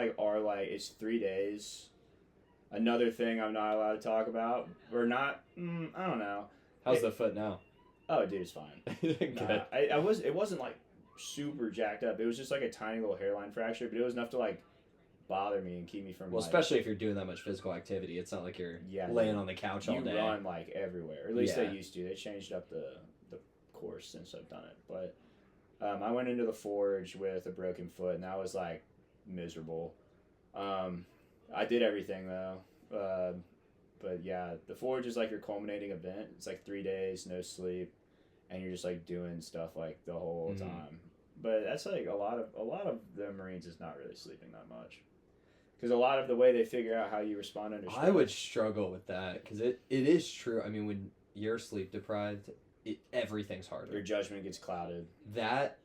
like, it's 3 days. Another thing I'm not allowed to talk about, or not, I don't know.
How's the foot now?
Oh, dude, it's fine.
Good.
Nah, it wasn't like super jacked up. It was just like a tiny little hairline fracture, but it was enough to like bother me and keep me from.
Well, especially if you're doing that much physical activity, it's not like you're laying on the couch all day.
You run like everywhere, or at least they used to. They changed up the course since I've done it, but I went into the forge with a broken foot, and that was like miserable. I did everything though, but yeah, the forge is like your culminating event. It's like 3 days, no sleep, and you're just like doing stuff like the whole time. But that's like a lot of the Marines is not really sleeping that much, because a lot of the way they figure out how you respond under stress.
I would struggle with that because it is true. I mean, when you're sleep deprived, everything's harder.
Your judgment gets clouded.
That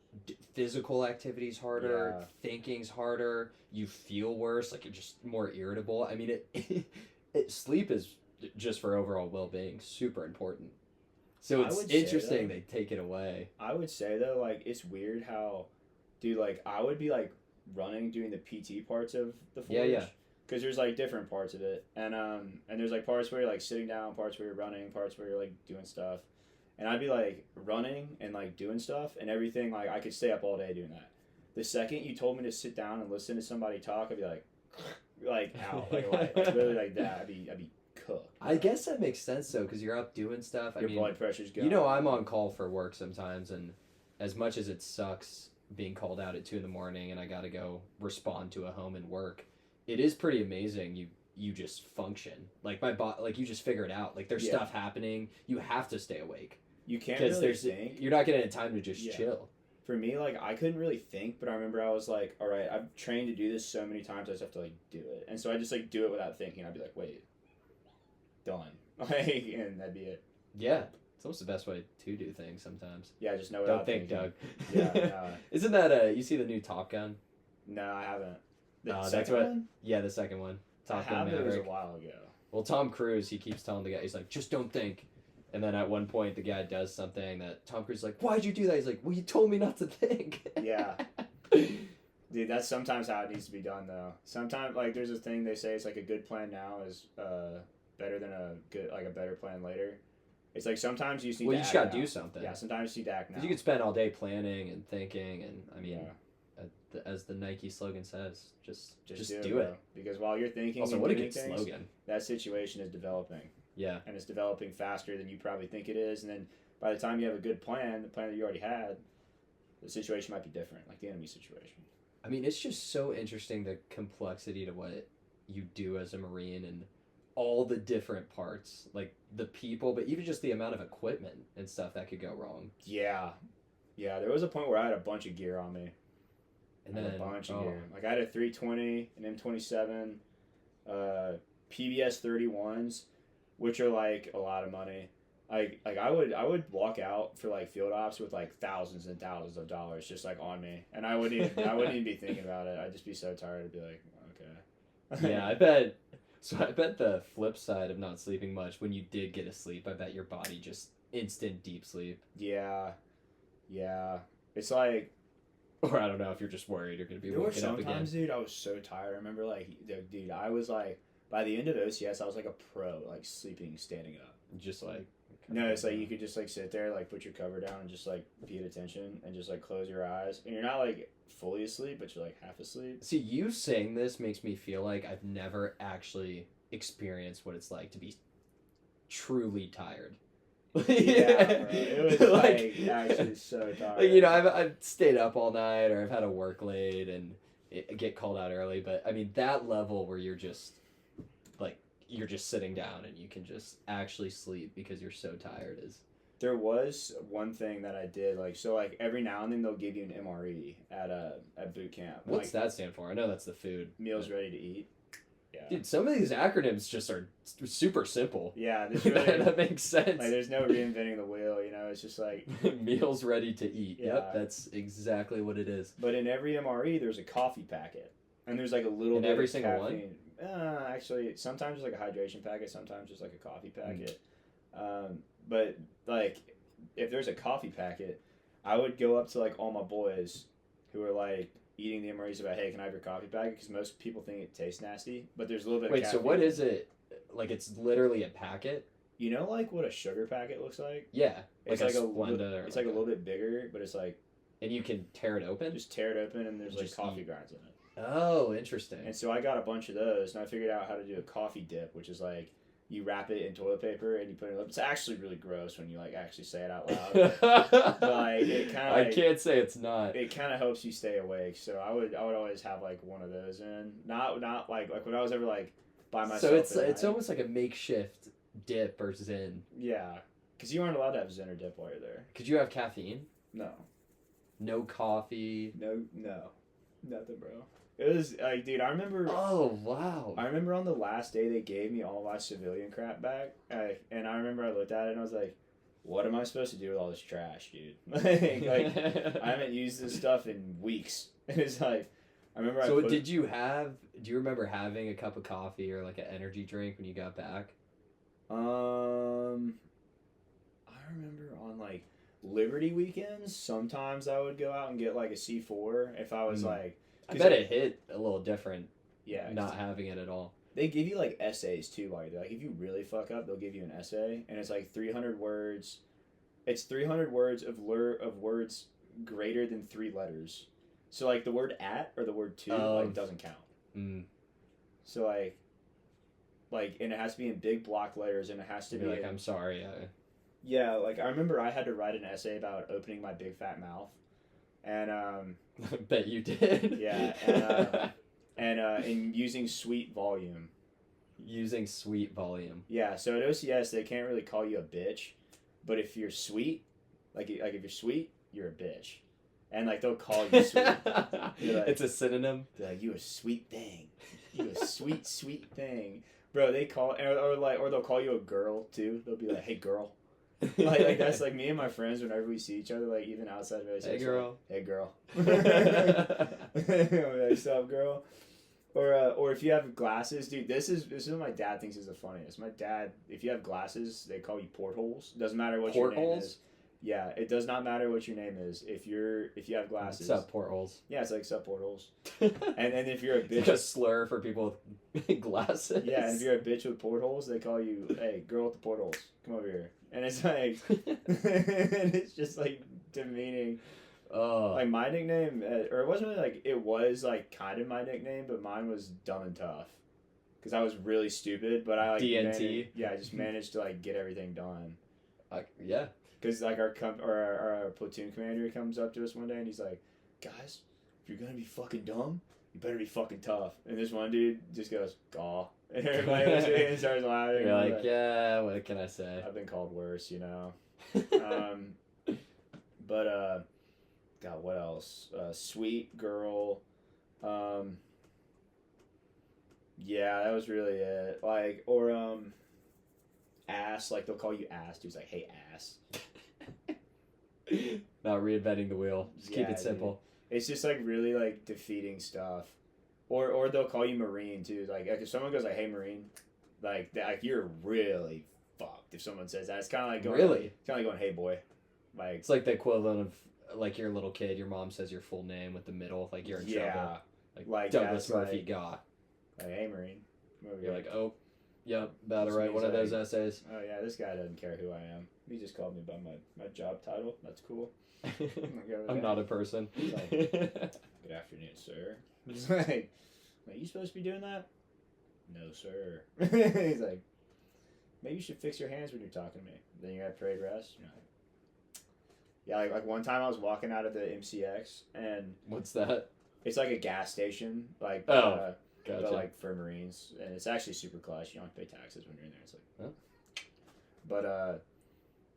physical activity's harder, thinking's harder, you feel worse, like you're just more irritable. I mean, sleep is just for overall well-being super important. So it's interesting they take it away.
I would say though, like, it's weird how, dude, like, I would be like running doing the PT parts of the forge. Yeah. Because there's like different parts of it, and there's like parts where you're like sitting down, parts where you're running, parts where you're like doing stuff. And I'd be like running and like doing stuff and everything. Like, I could stay up all day doing that. The second you told me to sit down and listen to somebody talk, I'd be like out, like literally like that. I'd be cooked.
I guess that makes sense though, because you're up doing stuff.
Your blood pressure's going.
I'm on call for work sometimes, and as much as it sucks being called out at 2 a.m. and I got to go respond to a home and work, it is pretty amazing. You just function like my like you just figure it out. Like there's stuff happening. You have to stay awake.
You can't really think.
You're not getting time to just chill.
For me, like, I couldn't really think, but I remember I was like, all right, I've trained to do this so many times, I just have to, like, do it. And so I just, like, do it without thinking. I'd be like, wait, done. Like, and that'd be it.
Yeah. It's almost the best way to do things sometimes.
Yeah, just know
without thinking. Don't think,
Doug. Yeah, no.
Isn't that, you see the new Top Gun?
No, I haven't.
That's what. One? Yeah, the second one. Top
I
Gun
have, but it was a
Maverick.
while ago.
Well, Tom Cruise, he keeps telling the guy, he's like, just don't think. And then at one point, the guy does something that Tom Cruise is like, why'd you do that? He's like, well, you told me not to think.
Yeah. Dude, that's sometimes how it needs to be done, though. Sometimes, like, there's a thing they say it's like a good plan now is better than a better plan later. It's like sometimes you just need
Well,
to
you just
act
gotta
now.
do something.
Yeah, sometimes you need to act now.
Because you could spend all day planning and thinking, and I mean,
Yeah.
as the Nike slogan says, just
Just
do it.
bro. Because while you're thinking
Also,
and
what a
doing
good
things,
slogan.
that situation is developing.
Yeah.
And it's developing faster than you probably think it is. And then by the time you have a good plan, the plan that you already had, the situation might be different, like the enemy situation.
I mean, it's just so interesting, the complexity to what you do as a Marine and all the different parts, like the people, but even just the amount of equipment and stuff that could go wrong.
Yeah. Yeah, there was a point where I had a bunch of gear on me.
And
I had
then
a bunch of gear. Like I had a 320, an M27, PBS 31s, which are like a lot of money. Like I would walk out for like field ops with like thousands and thousands of dollars just like on me, and I wouldn't even be thinking about it. I'd just be so tired to be like, okay.
Yeah, I bet. So I bet the flip side of not sleeping much, when you did get a sleep, I bet your body just instant deep sleep.
Yeah, yeah. It's like
Or I don't know if you're just worried you're gonna be
there were
waking up again.
sometimes, dude, I was so tired. I remember like, dude, I was like, by the end of OCS, I was like a pro, like sleeping, standing up.
Just like
No, it's like you could just like sit there, like put your cover down and just like pay attention and just like close your eyes. And you're not like fully asleep, but you're like half asleep.
See, you saying this makes me feel like I've never actually experienced what it's like to be truly tired.
Yeah, bro. It was like actually so tired.
Like, you know, I've stayed up all night, or I've had to work late and get called out early. But I mean, that level where you're just sitting down and you can just actually sleep because you're so tired is.
There was one thing that I did, like, so like every now and then they'll give you an MRE at boot camp.
What's
like,
that stand for? I know that's the food.
meals ready to eat. Yeah.
Dude, some of these acronyms just are super simple.
Yeah, there's really,
That makes sense.
like there's no reinventing the wheel, you know. It's just like
Meals ready to eat.
Yeah.
Yep, that's exactly what it is.
But in every MRE, there's a coffee packet, and there's like a little
In
bit
every
of
single one?
caffeine. Actually, sometimes it's like a hydration packet, sometimes just like a coffee packet. But like, if there's a coffee packet, I would go up to like all my boys who are like eating the MREs about, hey, can I have your coffee packet? Because most people think it tastes nasty, but there's a little bit.
Wait,
of
so
caffeine.
what is it? Like, it's literally a packet?
You know, like what a sugar packet looks like?
Yeah.
It's
like
like
a Splenda.
it's like a little bit bigger, but it's like
And you can tear it open?
just tear it open and there's like
Just
coffee
eat.
grinds in it.
Oh, interesting.
And so I got a bunch of those, and I figured out how to do a coffee dip, which is like you wrap it in toilet paper and you put it up. It's actually really gross when you like actually say it out loud. But like it kind of
I
like,
can't say it's not.
it kind of helps you stay awake. So I would always have like one of those in. Not like when I was ever like by myself.
So it's
at
it's
night.
almost like a makeshift dip or Zen.
Yeah, because you aren't allowed to have Zen or dip while you're there.
Could you have caffeine?
No,
No coffee?
nothing, bro. It was like, dude, I remember.
Oh, wow.
I remember on the last day they gave me all my civilian crap back, and I remember I looked at it and I was like, "What am I supposed to do with all this trash, dude? like I haven't used this stuff in weeks." And it's like, I remember.
So do you remember having a cup of coffee or like an energy drink when you got back?
I remember on like Liberty weekends, sometimes I would go out and get like a C4 if I was like.
I bet it hit a little different.
Yeah,
Not having it at all.
they give you like essays too while you're there. Like if you really fuck up, they'll give you an essay, and it's like 300 words. It's 300 words of words greater than 3 letters. So like the word at or the word to like doesn't count.
Mm.
So like and it has to be in big block letters, and it has to
To
be
be like,
in-
I'm sorry.
Yeah, like I remember I had to write an essay about opening my big fat mouth, and
I bet you did.
Yeah, and using sweet volume.
Using sweet volume.
Yeah, so at OCS they can't really call you a bitch, but if you're sweet, like if you're sweet, you're a bitch, and like they'll call you sweet. You're like-
It's a synonym.
They're like, you a sweet thing, you a sweet sweet thing, bro. They call or they'll call you a girl too. They'll be like, hey girl. like that's like me and my friends whenever we see each other, like even outside of OCS.
Hey girl.
Like, hey girl. Like, what's up, girl? Or if you have glasses, dude. This is what my dad thinks is the funniest. My dad, if you have glasses, they call you portholes. Doesn't matter what your name
Portholes?
is. Yeah, it does not matter what your name is. If you have glasses,
What's up, portholes?
yeah, it's like sub portholes. And if you're a
It's
bitch,
like a slur for people with glasses.
yeah, and if you're a bitch with portholes, they call you, hey, girl with the portholes, come over here. And it's like, and it's just like demeaning.
Oh,
Like my nickname, or it wasn't really like, it was like kind of my nickname, but mine was Dumb and Tough, because I was really stupid, but I like
DNT?
I just managed to like get everything done.
yeah.
Because like our platoon commander comes up to us one day and he's like, guys, if you're gonna be fucking dumb, you better be fucking tough. And this one dude just goes, gaw. And everybody looks at me and starts laughing.
You're
I'm
like, yeah, what can I say?
I've been called worse, you know. God, what else? Sweet girl. Yeah, that was really it. Like, or ass. Like they'll call you ass. Dude's like, hey, ass.
Not reinventing the wheel. Just keep
Yeah,
it simple.
It's just like really like defeating stuff. Or they'll call you Marine too. Like if someone goes like, "Hey Marine," like you're really fucked if someone says that. It's kind of like going,
Really?
It's kind of like going, "Hey boy," like
It's like the equivalent of like your little kid. Your mom says your full name with the middle, like you're in trouble.
like
Douglas
that's
Murphy,
like,
Gah.
like, "Hey Marine," come over
You're
here.
like, oh, yep, about to
So
write
he's
one of those
like-
essays.
"Oh yeah, this guy doesn't care who I am. He just called me by my job title. That's cool."
I'm not a person.
Like- Good afternoon, sir. He's like, "Are you supposed to be doing that?" "No, sir." He's like, "Maybe you should fix your hands when you're talking to me." Then you're at parade rest. You're like, yeah, like one time I was walking out of the MCX and
What's that?
it's like a gas station, like
Oh, Gotcha.
but like for Marines, and it's actually super clutch. You don't have to pay taxes when you're in there. It's like,
Oh.
But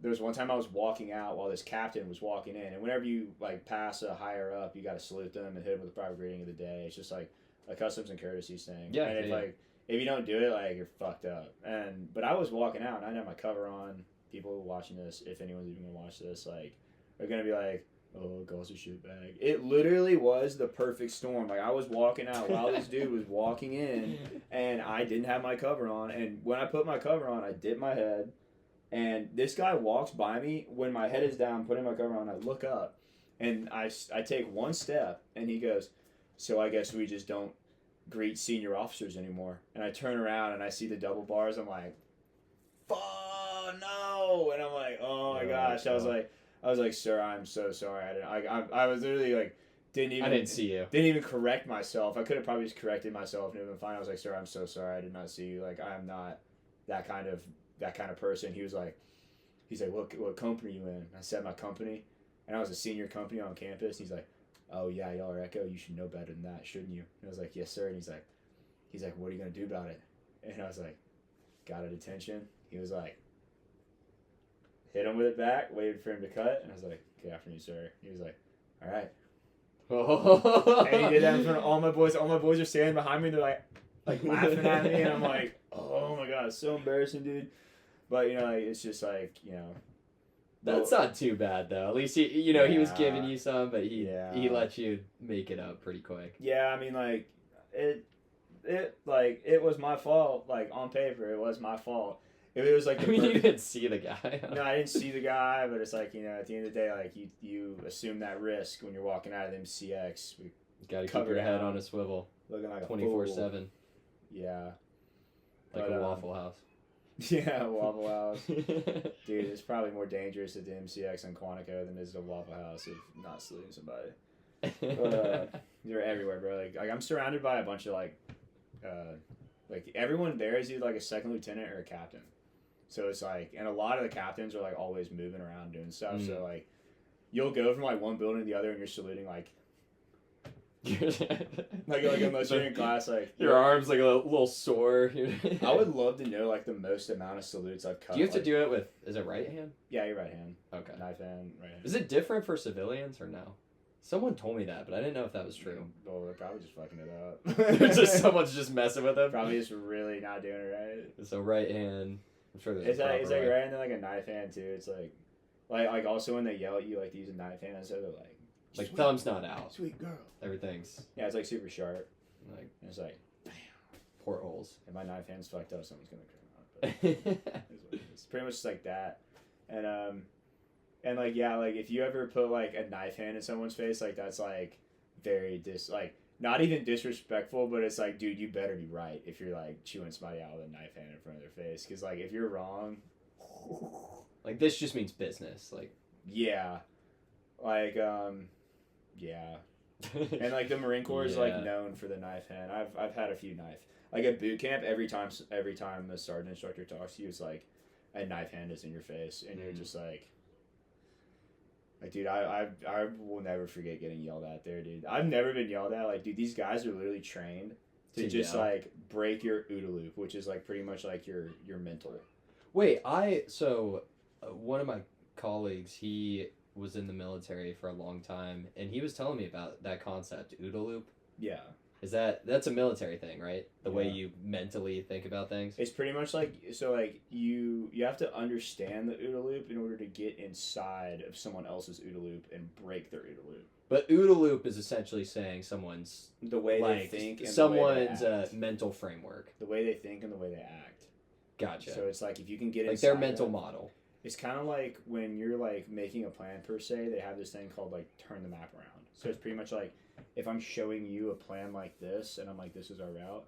there was one time I was walking out while this captain was walking in, and whenever you like pass a higher up, you got to salute them and hit them with the proper greeting of the day. It's just like a customs and courtesies thing.
Yeah,
and if
yeah.
like if you don't do it, like you're fucked up. But I was walking out and I didn't have my cover on. People watching this, if anyone's even gonna watch this, like are gonna be like, "Oh, Gau's a shitbag." It literally was the perfect storm. Like I was walking out while this dude was walking in, and I didn't have my cover on. And when I put my cover on, I dip my head, and this guy walks by me. When my head is down, putting my cover on, I look up, and I take one step, and he goes, "So I guess we just don't greet senior officers anymore." And I turn around and I see the double bars. I'm like, "Fuck no!" And I'm like, "Oh my gosh!" I was like, "Sir, I'm so sorry. I was literally like,
I didn't see you.
didn't even correct myself. I could have probably just corrected myself and it would have been fine. I was like, "Sir, I'm so sorry. I did not see you. Like, I'm not that kind of person." He's like, "What company you in?" I said my company, and I was a senior company on campus. He's like, "Oh yeah, y'all are Echo. You should know better than that, shouldn't you?" And I was like, "Yes, sir." And he's like, "What are you gonna do about it?" And I was like, "Got a detention." He was like, hit him with it back, waited for him to cut, and I was like, "Good afternoon, sir." He was like, "All right." And he did that in front of all my boys. All my boys are standing behind me. They're like laughing at me, and I'm like, "Oh my god, it's so embarrassing, dude." But you know, like, it's just like, you know.
That's not too bad though. At least he was
Yeah.
giving you some, but he
Yeah.
let you make it up pretty quick.
Yeah, I mean, like it was my fault. Like on paper, it was my fault. If it was like
I
the
mean, you
perfect-
didn't see the guy.
No, I didn't see the guy, but it's like, you know, at the end of the day, like you assume that risk when you're walking out of the MCX,
Got to keep
Cover
your head
down.
on a swivel,
looking like a
24/7,
fool. Yeah,
like
But,
a Waffle House.
yeah, Waffle House. Dude, it's probably more dangerous at the MCX in Quantico than it is at Waffle House if not saluting somebody. They're everywhere, bro. Like I'm surrounded by a bunch of like everyone there is either like a second lieutenant or a captain. So it's like, and a lot of the captains are like always moving around doing stuff.
Mm.
So like, you'll go from like one building to the other, and you're saluting like unless you're in class, like
Your arm's like a little sore.
I would love to know like the most amount of salutes I've cut.
Do you have to
like-
do it with? Is it right hand?
Yeah, your right hand,
Okay.
knife hand, right hand.
Is it different for civilians or no? Someone told me that, but I didn't know if that was true.
Oh, they're probably just fucking it up.
It's just someone's just messing with them.
Probably just really not doing it right.
So right hand. I'm sure there's.
It's
a
like
proper way.
right hand and like a knife hand too. It's like also when they yell at you like to use a knife hand, so they're like
Like
"Sweet-
thumbs not out.
sweet girl.
Everything's.
Yeah, it's like super sharp.
Like
And it's like,
portholes.
if my knife hand's fucked up, someone's gonna come out. But it's pretty much just like that. And like yeah, like if you ever put like a knife hand in someone's face, like that's like very like not even disrespectful, but it's like, dude, you better be right if you're like chewing somebody out with a knife hand in front of their face, because like if you're wrong,
like this just means business. Like
yeah, like yeah. And like the Marine Corps is
Yeah.
like known for the knife hand. I've had a few knife, like at boot camp, every time the sergeant instructor talks to you, it's like a knife hand is in your face, and you're just like, dude, I will never forget getting yelled at there, dude. I've never been yelled at. Like, dude, these guys are literally trained to just
yell.
like break your OODA loop, which is like pretty much like your mental.
Wait, one of my colleagues, he was in the military for a long time, and he was telling me about that concept, OODA loop.
Yeah.
That's a military thing, right? The way
Yeah.
you mentally think about things.
It's pretty much like, so like you have to understand the OODA loop in order to get inside of someone else's OODA loop and break their OODA loop.
But OODA loop is essentially saying someone's
The way
like
they think and
someone's
the way they act.
mental framework.
The way they think and the way they act.
Gotcha.
So it's like if you can get
like
inside
their mental
that-
model.
It's kind of like when you're like making a plan per se, they have this thing called like turn the map around. So it's pretty much like if I'm showing you a plan like this and I'm like, this is our route,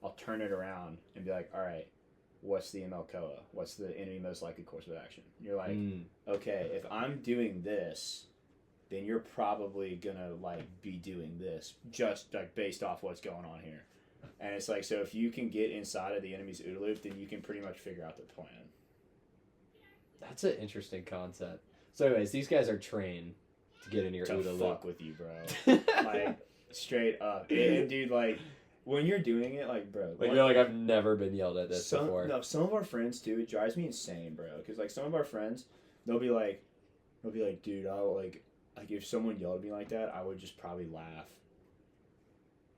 I'll turn it around and be like, all right, what's the MLCOA? What's the enemy most likely course of action? You're like, okay, if I'm doing this, then you're probably gonna like be doing this just like based off what's going on here. And it's like, so if you can get inside of the enemy's OODA loop, then you can pretty much figure out their plan.
That's an interesting concept. So anyways, these guys are trained to get in your
To
OODA
fuck
loop.
with you, bro. Like straight up. And dude, like when you're doing it, like bro,
Like you're like, I've never been yelled at this before.
No, some of our friends too. It drives me insane, bro. Because like some of our friends, they'll be like, dude, I'll like if someone yelled at me like that, I would just probably laugh,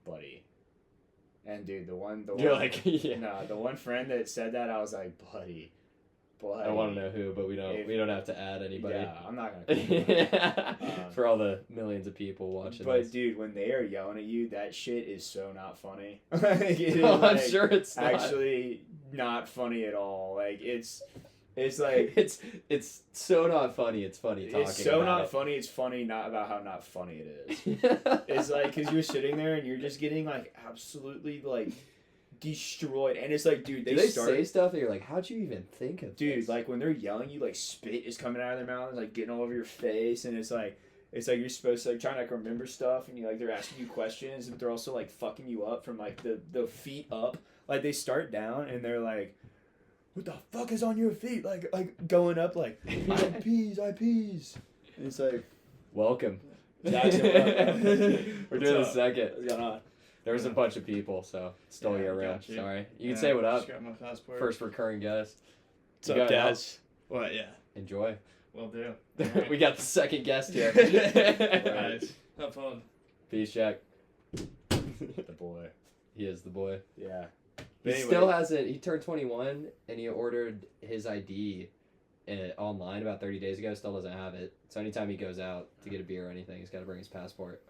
buddy. And dude, the one,
You're like, yeah.
no, the one friend that said that, I was like, buddy.
I want to know who, but we don't have to add anybody.
Yeah, I'm not gonna.
For all the millions of people watching.
But
this.
dude, when they are yelling at you, that shit is so not funny. Like, it is,
I'm
like,
sure it's not.
actually not funny at all. Like it's like
it's so not funny. It's funny talking.
it's so
about
not
it.
funny. It's funny not about how not funny it is. It's like because you're sitting there and you're just getting like absolutely like destroyed, and it's like, dude,
Do they say stuff that you're like, how'd you even think of
dude,
this?
like when they're yelling, you like spit is coming out of their mouth and like getting all over your face, and it's like you're supposed to like trying to like remember stuff, and you like they're asking you questions, but they're also like fucking you up from like the feet up. Like they start down and they're like, what the fuck is on your feet? Like going up like IPs. And it's like,
Welcome.
Jackson,
We're doing the
up?
second.
what's going on?
There was a bunch of people, so stole
Yeah,
you
I
around.
got you.
Sorry. You can say what up.
Just got my passport.
First recurring guest.
What's
You
up,
got
guys? What? Yeah.
Enjoy.
Will do.
We got the second guest here.
Guys, have fun.
Peace, Jack.
The boy.
He is the boy.
Yeah.
He
But anyway,
still hasn't. He turned 21 and he ordered his ID online about 30 days ago. Still doesn't have it. So anytime he goes out to get a beer or anything, he's got to bring his passport.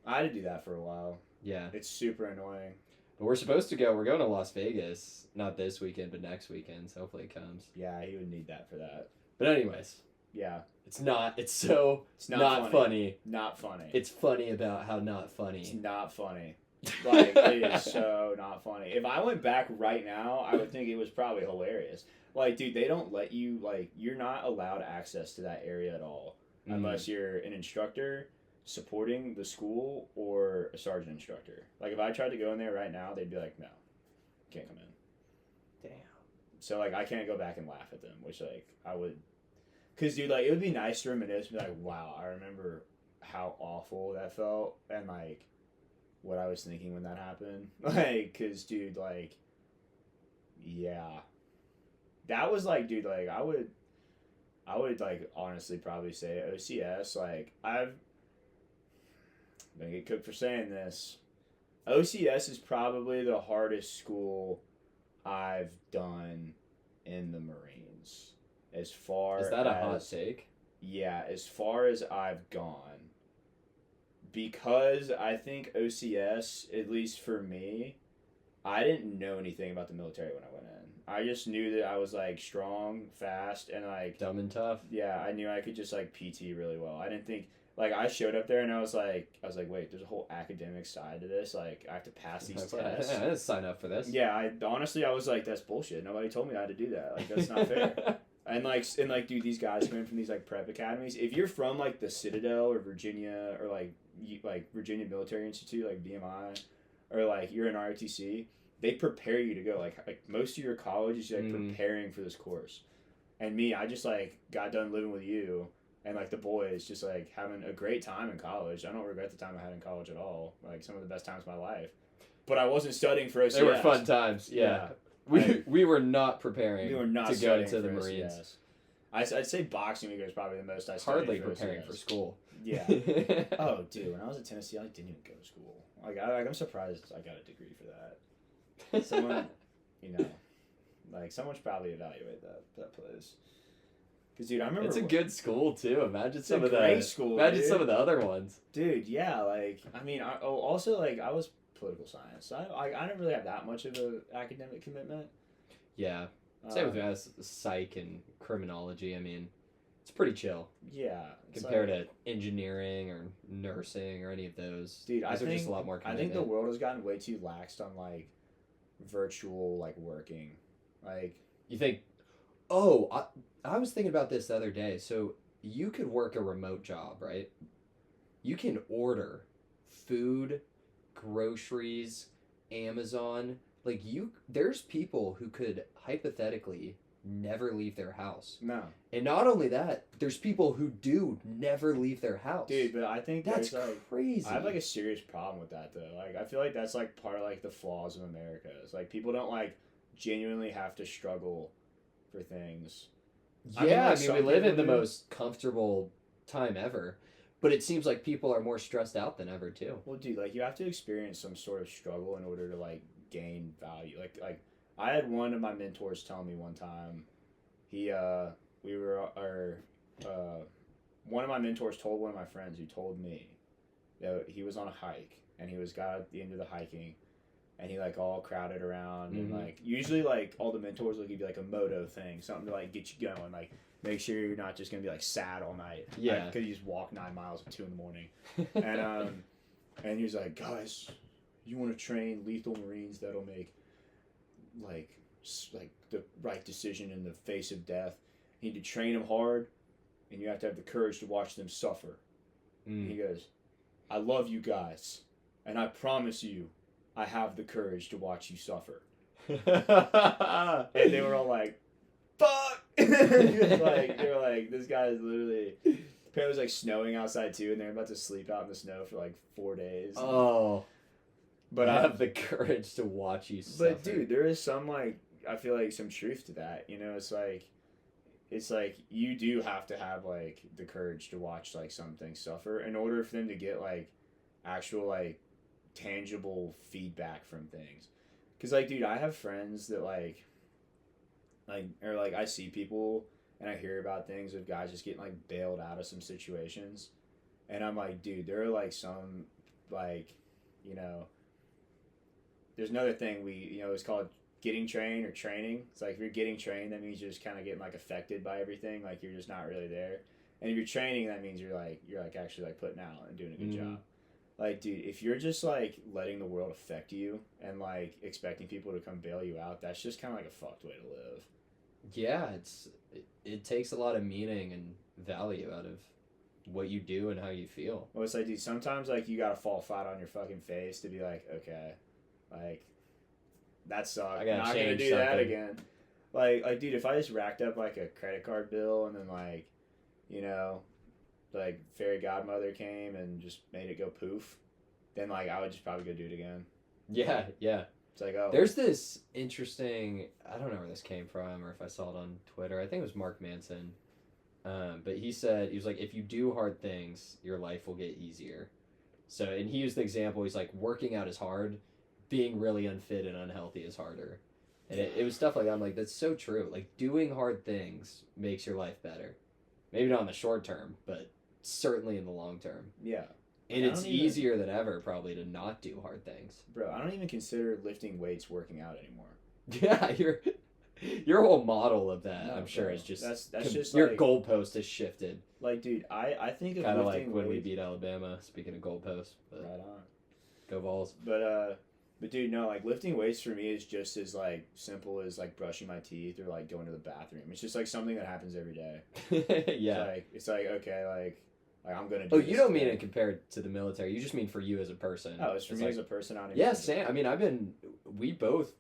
I had to do that for a while.
Yeah.
It's super annoying.
But we're supposed to go. We're going to Las Vegas. Not this weekend, but next weekend. So hopefully it comes.
Yeah, he would need that for that.
But anyways,
Yeah.
it's not. It's so
It's
not funny.
Not funny.
It's funny about how not
It's
funny.
not funny. Like, it is so not funny. If I went back right now, I would think it was probably hilarious. Like, dude, they don't let you, like, you're not allowed access to that area at all.
Mm.
Unless you're an instructor supporting the school or a sergeant instructor. Like, if I tried to go in there right now, they'd be like, no, can't come in.
Damn.
So, like, I can't go back and laugh at them, which, like, I would. Because, dude, like, it would be nice to reminisce and be like, wow, I remember how awful that felt and, like, what I was thinking when that happened. Like, because, dude, like, yeah. That was, like, dude, like, I would, like, honestly probably say OCS, like, I'm gonna get cooked for saying this. OCS is probably the hardest school I've done in the Marines. As far
Is that a hot
as
take?
yeah, as far as I've gone, because I think OCS, at least for me, I didn't know anything about the military when I went in. I just knew that I was like strong, fast, and like
Dumb and tough.
yeah, I knew I could just like PT really well. I didn't think like I showed up there and I was like wait, there's a whole academic side to this. Like I have to pass these tests.
Yeah, I didn't sign up for this.
Yeah, I honestly I was like that's bullshit. Nobody told me I had to do that. Like that's not fair. And dude, these guys coming from these like prep academies. If you're from like the Citadel or Virginia or like Virginia Military Institute, like VMI, or like you're in ROTC, they prepare you to go. Like most of your college is like preparing for this course. And me, I just like got done living with you and like the boys, just like having a great time in college. I don't regret the time I had in college at all. Like some of the best times of my life. But I wasn't studying for OCS.
They were fun times. Yeah. We were not preparing
We were not
to go
studying
to the
for
Marines.
OCS. I'd say boxing week was probably the most I studied.
Hardly
for
preparing
OCS.
for school.
Yeah. Oh, dude, when I was at Tennessee, I didn't even go to school. I'm surprised I got a degree for that. Someone, someone should probably evaluate that place. Because, dude, I remember...
It's a good school, too. Imagine
It's
some
a
of
great
the...
school,
Imagine
dude.
some of the other ones.
Dude, yeah, I was political science. I didn't really have that much of an academic commitment.
Yeah. Same with us, psych and criminology. I mean, it's pretty chill.
Yeah.
Compared to engineering or nursing or any of those.
Dude,
Those are just a lot more
I
commitment.
think the world has gotten way too laxed on, virtual, working.
You think... Oh, I was thinking about this the other day. So you could work a remote job, right? You can order food, groceries, Amazon. There's people who could hypothetically never leave their house.
No.
And not only that, there's people who do never leave their house.
Dude, but I think
That's
there's,
crazy.
I have, a serious problem with that, though. I feel like that's, part of, the flaws of America. It's, people don't, genuinely have to struggle for things.
Yeah,
some
we live in the
people do.
most comfortable time ever. But it seems like people are more stressed out than ever, too.
Well, dude, you have to experience some sort of struggle in order to, gain value. I had one of my mentors tell me one time, one of my mentors told one of my friends who told me that he was on a hike, and he got at the end of the hiking, and he, all crowded around, and, usually, all the mentors will give you, a moto thing, something to, get you going, make sure you're not just gonna be, sad all night.
Yeah.
Because you just walk 9 miles at 2 in the morning. And he was like, guys, you want to train lethal Marines that'll make, the right decision in the face of death. You need to train them hard, and you have to have the courage to watch them suffer. And he goes, I love you guys, and I promise you, I have the courage to watch you suffer. And they were all like, fuck! They were like, this guy is literally... Apparently it was snowing outside too, and they're about to sleep out in the snow for 4 days.
Oh.
But
I have the courage to watch you suffer.
But dude, there is some I feel some truth to that. It's you do have to have the courage to watch something suffer in order for them to get actual tangible feedback from things. Cause dude, I have friends that I see people and I hear about things of guys just getting bailed out of some situations, and I'm like, dude, there are some there's another thing it's called getting trained or training. It's if you're getting trained, that means you're just kind of getting affected by everything, you're just not really there. And if you're training, that means you're actually putting out and doing a good job. Dude, if you're just letting the world affect you and expecting people to come bail you out, that's just kind of a fucked way to live.
Yeah, it takes a lot of meaning and value out of what you do and how you feel.
Well, it's dude, sometimes you gotta fall flat on your fucking face to be okay, that sucked.
I gotta
I'm not gonna
change
do that
something.
again. Dude, if I just racked up a credit card bill and then fairy godmother came and just made it go poof, then I would just probably go do it again.
Yeah.
It's oh.
There's this interesting, I don't know where this came from or if I saw it on Twitter. I think it was Mark Manson. But he said, he was if you do hard things, your life will get easier. So, and he used the example, he's working out is hard, being really unfit and unhealthy is harder. And it was stuff like that. I'm that's so true. Doing hard things makes your life better. Maybe not in the short term, but certainly in the long term.
Yeah.
And
I
it's
don't even-
easier than ever probably to not do hard things.
Bro, I don't even consider lifting weights working out anymore.
Yeah, your whole model of that,
No,
I'm sure,
bro.
is just
That's just
your
like,
goalpost has shifted.
like, dude, I think of
Kind of
lifting
like when we
weights.
beat Alabama. Speaking of goalposts, but
Right on.
go Vols.
But dude, no, like lifting weights for me is just as like simple as like brushing my teeth or like going to the bathroom. It's just like something that happens every day.
Yeah.
It's like okay, like I'm gonna do.
Oh,
this
you don't mean
today.
it compared to the military. You just mean for you as a person.
Oh, it's for me
like,
as a person. I don't even
yeah,
think
Sam. I mean, we both.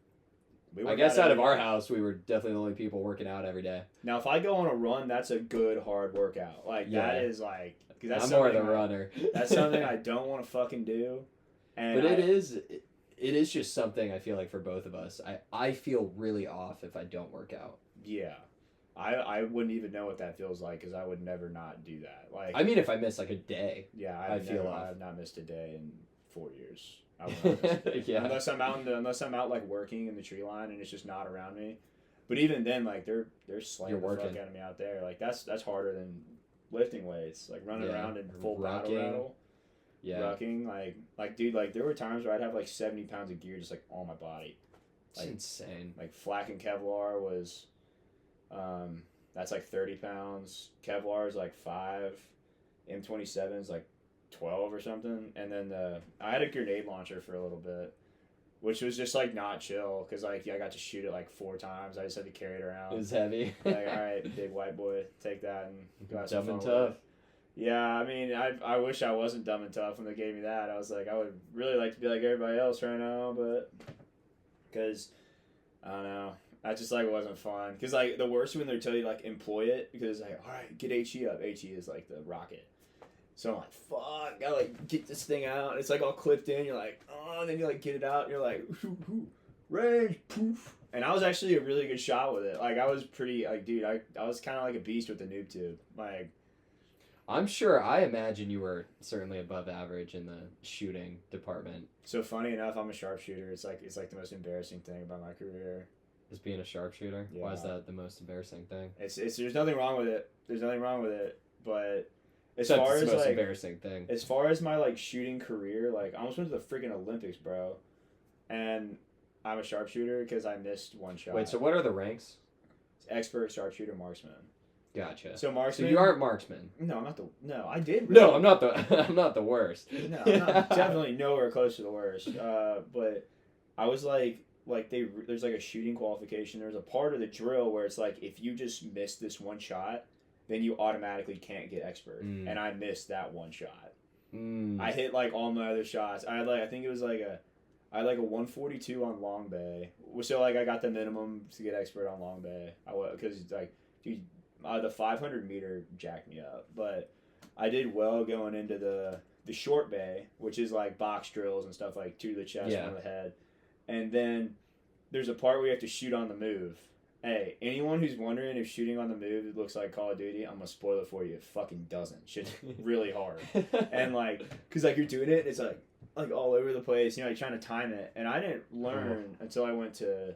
we
I
work
guess
out
out of
every
our
day.
house, we were definitely the only people working out every day.
Now, if I go on a run, that's a good hard workout. Like
Yeah.
that is like because that's
I'm more of the
something
runner.
that's something I don't want to fucking do. And
But it is just something I feel like for both of us. I feel really off if I don't work out.
yeah. I wouldn't even know what that feels like because I would never not do that. Like
I mean, if I miss like a day.
yeah,
I feel off.
I have not missed a day in 4 years. I will not miss a day.
Yeah.
Unless I'm out like working in the tree line and it's just not around me. But even then, like they're slaying
You're
the fuck
working.
out of me out there. Like that's harder than lifting weights. Like running
Yeah.
around in full battle
Rucking.
rattle.
Yeah.
Rucking, like dude, like there were times where I'd have like 70 pounds of gear just like on my body.
It's
Like-
insane.
Like flak and Kevlar was, that's like 30 pounds. Kevlar is like 5. M27 is like 12 or something. And then I had a grenade launcher for a little bit, which was just like not chill because like I got to shoot it like 4 times. I just had to carry it around.
It was heavy.
Like all right, big white boy, take that and go have some
Dumb and
fun with
tough.
it. Yeah, I mean, I wish I wasn't dumb and tough when they gave me that. I was like, I would really like to be like everybody else right now, but because I don't know, I just like wasn't fun. Because like the worst when they tell you like employ it because like all right, get HE up. HE is like the rocket. So I'm like, fuck, gotta like get this thing out. It's like all clipped in. You're like, oh, and then you like get it out. And you're like, range, poof. And I was actually a really good shot with it. Like I was pretty like, dude, I was kind of like a beast with the noob tube. Like.
I'm sure. I imagine you were certainly above average in the shooting department.
So funny enough, I'm a sharpshooter. It's like the most embarrassing thing about my career.
Is being a sharpshooter. Why is
Yeah.
that the most embarrassing thing?
It's there's nothing wrong with it. There's nothing wrong with it. But as
That's
far
the
as
most
like
embarrassing thing.
as far as my like shooting career, like I almost went to the freaking Olympics, bro. And I'm a sharpshooter because I missed one shot.
Wait, so what are the ranks?
Expert sharpshooter marksman.
Gotcha.
So
So
marksman.
you aren't marksman.
No, I'm not the. No, I did.
No, I'm not the. I'm not the worst.
No, I'm not, definitely nowhere close to the worst. But I was like there's like a shooting qualification. There's a part of the drill where it's like if you just miss this one shot, then you automatically can't get expert.
Mm.
And I missed that one shot.
Mm.
I hit like all my other shots. I had like I think it was like I had like a 142 on long bay. So like I got the minimum to get expert on long bay. I was because like dude, the 500 meter jacked me up, but I did well going into the short bay, which is like box drills and stuff like 2 to the chest,
Yeah.
1 to the head, and then there's a part where you have to shoot on the move. Hey, anyone who's wondering if shooting on the move looks like Call of Duty, I'm gonna spoil it for you. It fucking doesn't. Shit's really hard. And like, cause like you're doing it, it's like all over the place. You know, like trying to time it. And I didn't learn until I went to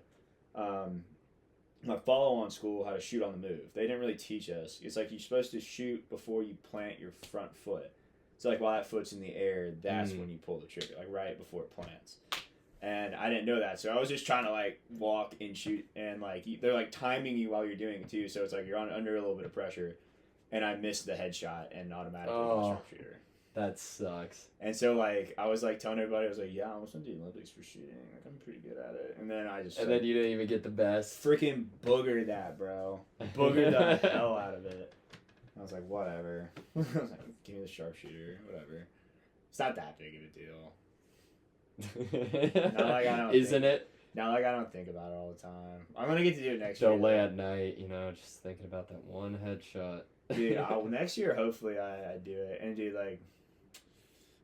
my follow-on school how to shoot on the move. They didn't really teach us. It's like you're supposed to shoot before you plant your front foot. So like while that foot's in the air, that's when you pull the trigger, like right before it plants. And I didn't know that, so I was just trying to like walk and shoot, and like they're like timing you while you're doing it too. So it's like you're under a little bit of pressure, and I missed the headshot and automatically
Oh.
was a sharpshooter.
That sucks.
And so like I was like telling everybody, I was like, yeah, I was gonna do Olympics for shooting. Like I'm pretty good at it. And then I just
And then you didn't even get the best.
freaking boogered that, bro. Boogered the hell out of it. I was like, whatever. I was like, give me the sharpshooter, whatever. It's not that big of a deal. No, like, I don't
Isn't it?
Now, like, I don't think about it all the time. I'm gonna get to do it next
Don't
year.
lay at night, just thinking about that one headshot.
Dude, next year, hopefully, I do it. And, dude, like,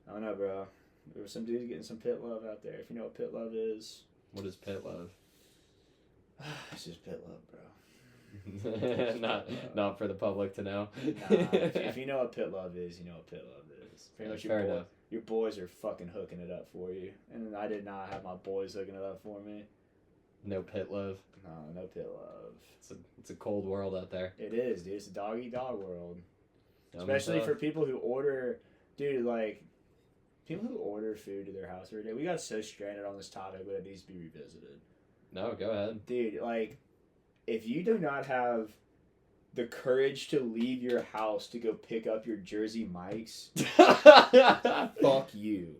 I don't know, bro. There was some dudes getting some pit love out there. If you know what pit love is,
What is pit love?
it's just pit love, bro.
not for the public to know.
Nah, if you know what pit love is, you know what pit love is. Pretty much
Fair enough.
your boys are fucking hooking it up for you. And I did not have my boys hooking it up for me.
No pit love.
No pit love.
It's a cold world out there.
It is, dude. It's a dog-eat-dog world.
Dumb
Especially
as
for
fuck.
people who order, dude, like, People who order food to their house every day. We got so stranded on this topic, but it needs to be revisited.
No, go ahead.
Dude, like, if you do not have the courage to leave your house to go pick up your Jersey Mike's, fuck you.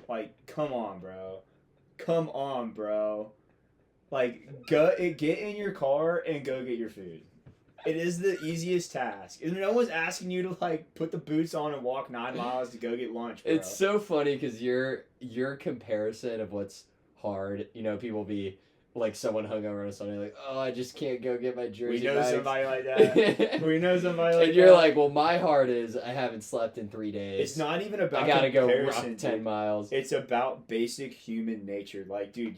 Like, come on, bro. Come on, bro. Like, get in your car and go get your food. It is the easiest task. And no one's asking you to, like, put the boots on and walk 9 miles to go get lunch, bro.
It's so funny because your comparison of what's hard, people be like someone hungover on Sunday, like, oh, I just can't go get my Jersey
We know
Mike's.
somebody like that. We know somebody like that.
And you're like, well, my heart is I haven't slept in 3 days.
It's not even about
I gotta go
comparison,
run 10
dude.
miles.
It's about basic human nature. Like, dude,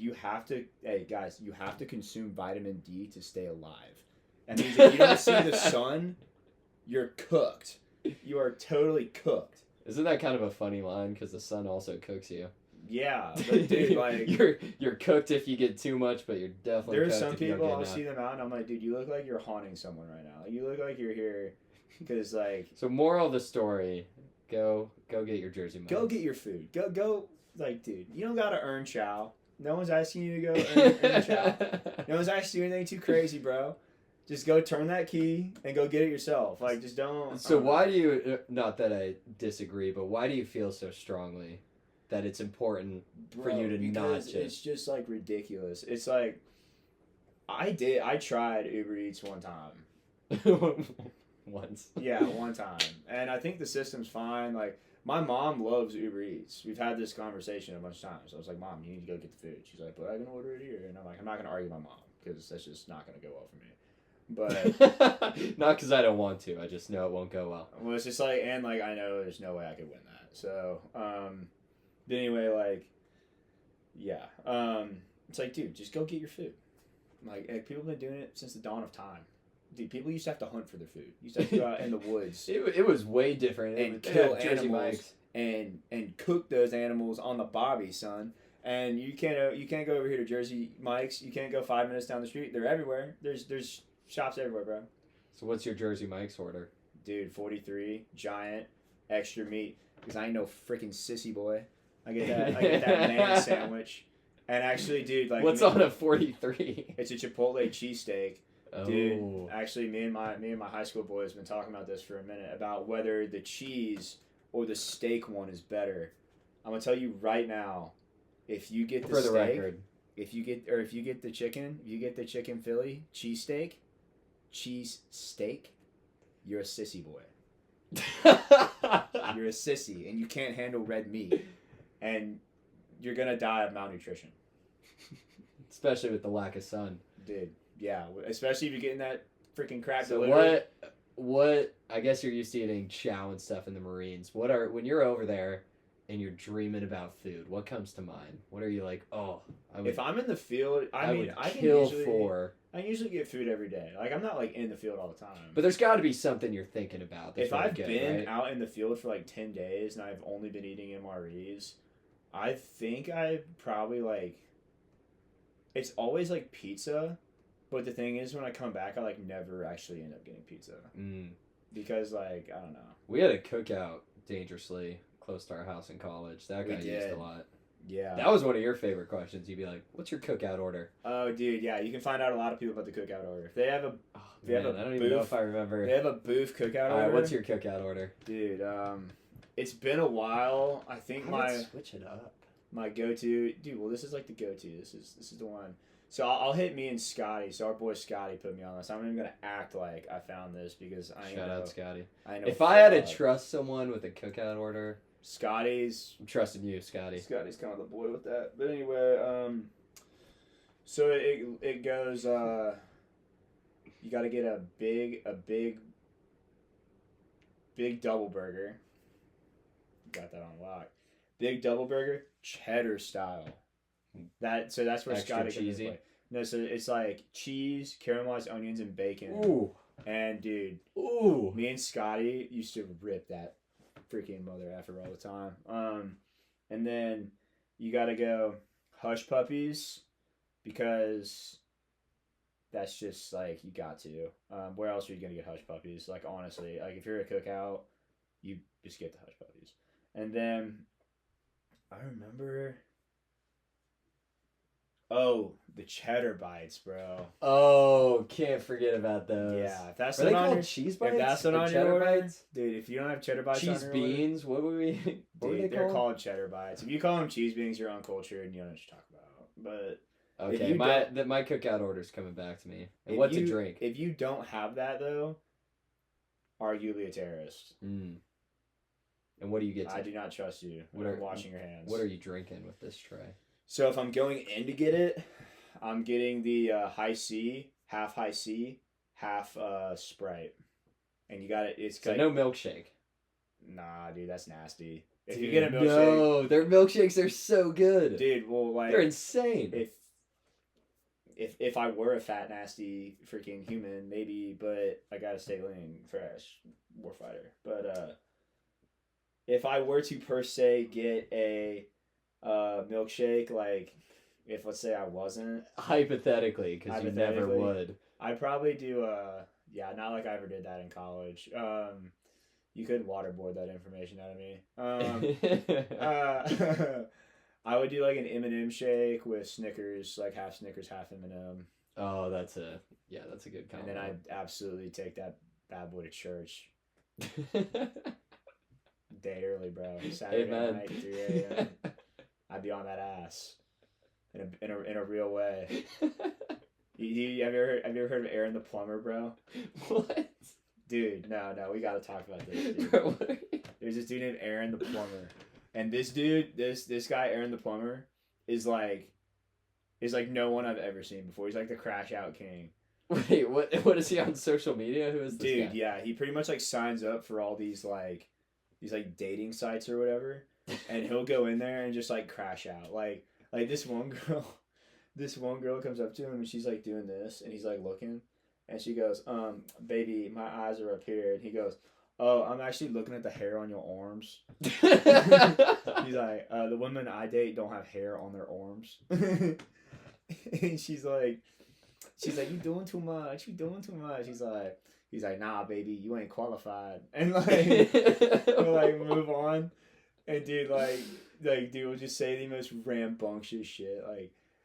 hey, guys, you have to consume vitamin D to stay alive. That means if you don't see the sun, you're cooked. You are totally cooked.
Isn't that kind of a funny line? Because the sun also cooks you.
Yeah, but dude, like,
you're cooked if you get too much, but you're definitely
there are
cooked
some
if you don't
people
get
I'll
enough.
see them out, and I'm like, dude, you look like you're haunting someone right now. You look like you're here because, like,
So moral of the story, go get your Jersey Mike's.
go get your food. Go, like, dude, you don't gotta earn chow. No one's asking you to go earn chow. No one's asking you anything too crazy, bro. Just go turn that key and go get it yourself. Like, just don't.
So why do you, not that I disagree, but why do you feel so strongly that it's important for you to not
because
just...
it's just, like, ridiculous. It's like, I tried Uber Eats one time.
Once.
Yeah, one time. And I think the system's fine. Like, my mom loves Uber Eats. We've had this conversation a bunch of times. I was like, Mom, you need to go get the food. She's like, but I can order it here. And I'm like, I'm not going to argue with my mom because that's just not going to go well for me. But
not because I don't want to. I just know it won't go well.
well, it's just like, and like, I know there's no way I could win that. So, but anyway, like, yeah. It's like, dude, just go get your food. Like, people have been doing it since the dawn of time. Dude, people used to have to hunt for their food. Used to have to go out in the woods
It was way different.
and
It
kill
was Jersey
animals
Mike's.
and cook those animals on the bobby, son. And you can't go over here to Jersey Mike's. You can't go 5 minutes down the street. They're everywhere. There's shops everywhere, bro.
So what's your Jersey Mike's order?
Dude, 43 giant extra meat because I ain't no freaking sissy boy. I get that man sandwich. And actually, dude, like,
what's on a 43?
It's a Chipotle cheesesteak.
Oh.
Dude, actually, me and my high school boys been talking about this for a minute about whether the cheese or the steak one is better. I'm gonna tell you right now, if you get the
For the
steak,
record.
if you get the chicken Philly cheese steak, you're a sissy boy. You're a sissy, and you can't handle red meat, and you're gonna die of malnutrition,
Especially with the lack of sun.
dude. Yeah, especially if you're getting that freaking crap
So
delivered.
what I guess you're used to eating chow and stuff in the Marines. When you're over there and you're dreaming about food, what comes to mind? What are you like, oh,
If I'm in the field, I
would
can
kill
usually,
for.
I usually get food every day. Like, I'm not like in the field all the time.
But there's got to be something you're thinking about. That's
if
really
I've
good,
been
right?
out in the field for like 10 days and I've only been eating MREs, I think I probably like. It's always like pizza, but the thing is, when I come back, I like never actually end up getting pizza because, like, I don't know.
We had a cookout dangerously close to our house in college. That
We
got used
did.
a lot.
Yeah.
That was one of your favorite questions. You'd be like, "What's your cookout order?"
Oh, dude, yeah. You can find out a lot of people about the cookout order. If they have a
Oh,
They have
man,
a
I don't even know
booth.
if I remember.
they have a booth cookout
All
order.
right, what's your cookout order?
Dude? It's been a while. I think
I would switch it up.
my go-to, dude. Well, this is like the go-to. This is the one. So I'll hit me and Scotty. So our boy Scotty put me on this. I'm not even gonna act like I found this because I ain't
Shout
know.
out Scotty.
I know.
If I had to
fuck.
trust someone with a cookout order,
Scotty's
I'm trusting you, Scotty.
Scotty's kind of the boy with that. But anyway, so it goes. You got to get a big double burger. Got that on lock. Big double burger, cheddar style. That's where
Extra
Scotty comes into
cheesy?
play. No, so it's like cheese, caramelized onions, and bacon.
Ooh,
And dude,
ooh.
me and Scotty used to rip that freaking mother effer all the time. And then you gotta go hush puppies because that's just like you got to. Where else are you gonna get hush puppies? Like honestly, like if you're a cookout, you just get the hush puppies. And then I remember. Oh, the cheddar bites, bro.
Oh, can't forget about those.
Yeah, if that's
Are they
not on
called
your,
cheese
if
bites?
that's not
Or
on
cheddar
your order,
bites?
dude. If you don't have cheddar bites
Cheese
on your order,
beans? What would we? What were
dude,
they
they're
called?
called cheddar bites. If you call them cheese beans, you're uncultured and you don't know what you're talking about. But
Okay,
you
my cookout order's coming back to me. And
if
what
you,
to drink?
If you don't have that though, arguably a terrorist.
Mm. And what do you get to?
I do not trust you.
What
I'm
are-
washing your hands.
What are you drinking with this tray?
So if I'm going in to get it, I'm getting the high C, half Sprite, and you got it. It's
So
like,
no milkshake.
nah, dude, that's nasty. If
Dude,
you get a milkshake,
no, their milkshakes are so good.
dude, well, like
They're insane.
if I were a fat nasty freaking human, maybe, but I gotta stay lean, fresh, warfighter. But if I were to per se get a milkshake, like if let's say I wasn't,
Hypothetically, because you never
Hypothetically.
would.
I'd probably do yeah, not like I ever did that in college. You couldn't waterboard that information out of me. I would do like an M&M shake with Snickers, like half Snickers, half M&M,
Oh, that's a good
and
combo.
then I'd absolutely take that bad boy to church day early, bro. Saturday
Amen.
night, 3 a.m. I'd be on that ass in a real way. Have you ever heard of Aaron the plumber, bro?
What?
Dude, no, we gotta talk about this, dude.
Bro, what are you-
There's this dude named Aaron the plumber, and this dude, this guy Aaron the plumber, is like no one I've ever seen before. He's like the crash out king,
Wait, what is he on social media? Who is this
dude.
guy?
Yeah, he pretty much like signs up for all these like dating sites or whatever, and he'll go in there and just like crash out. Like this one girl comes up to him and she's like doing this, and he's like looking, and she goes, baby, my eyes are up here, and he goes, oh, I'm actually looking at the hair on your arms. He's like, the women I date don't have hair on their arms. And she's like, you doing too much. He's like, nah, baby, you ain't qualified. And like, we'll like move on. And dude, dude will just say the most rambunctious shit.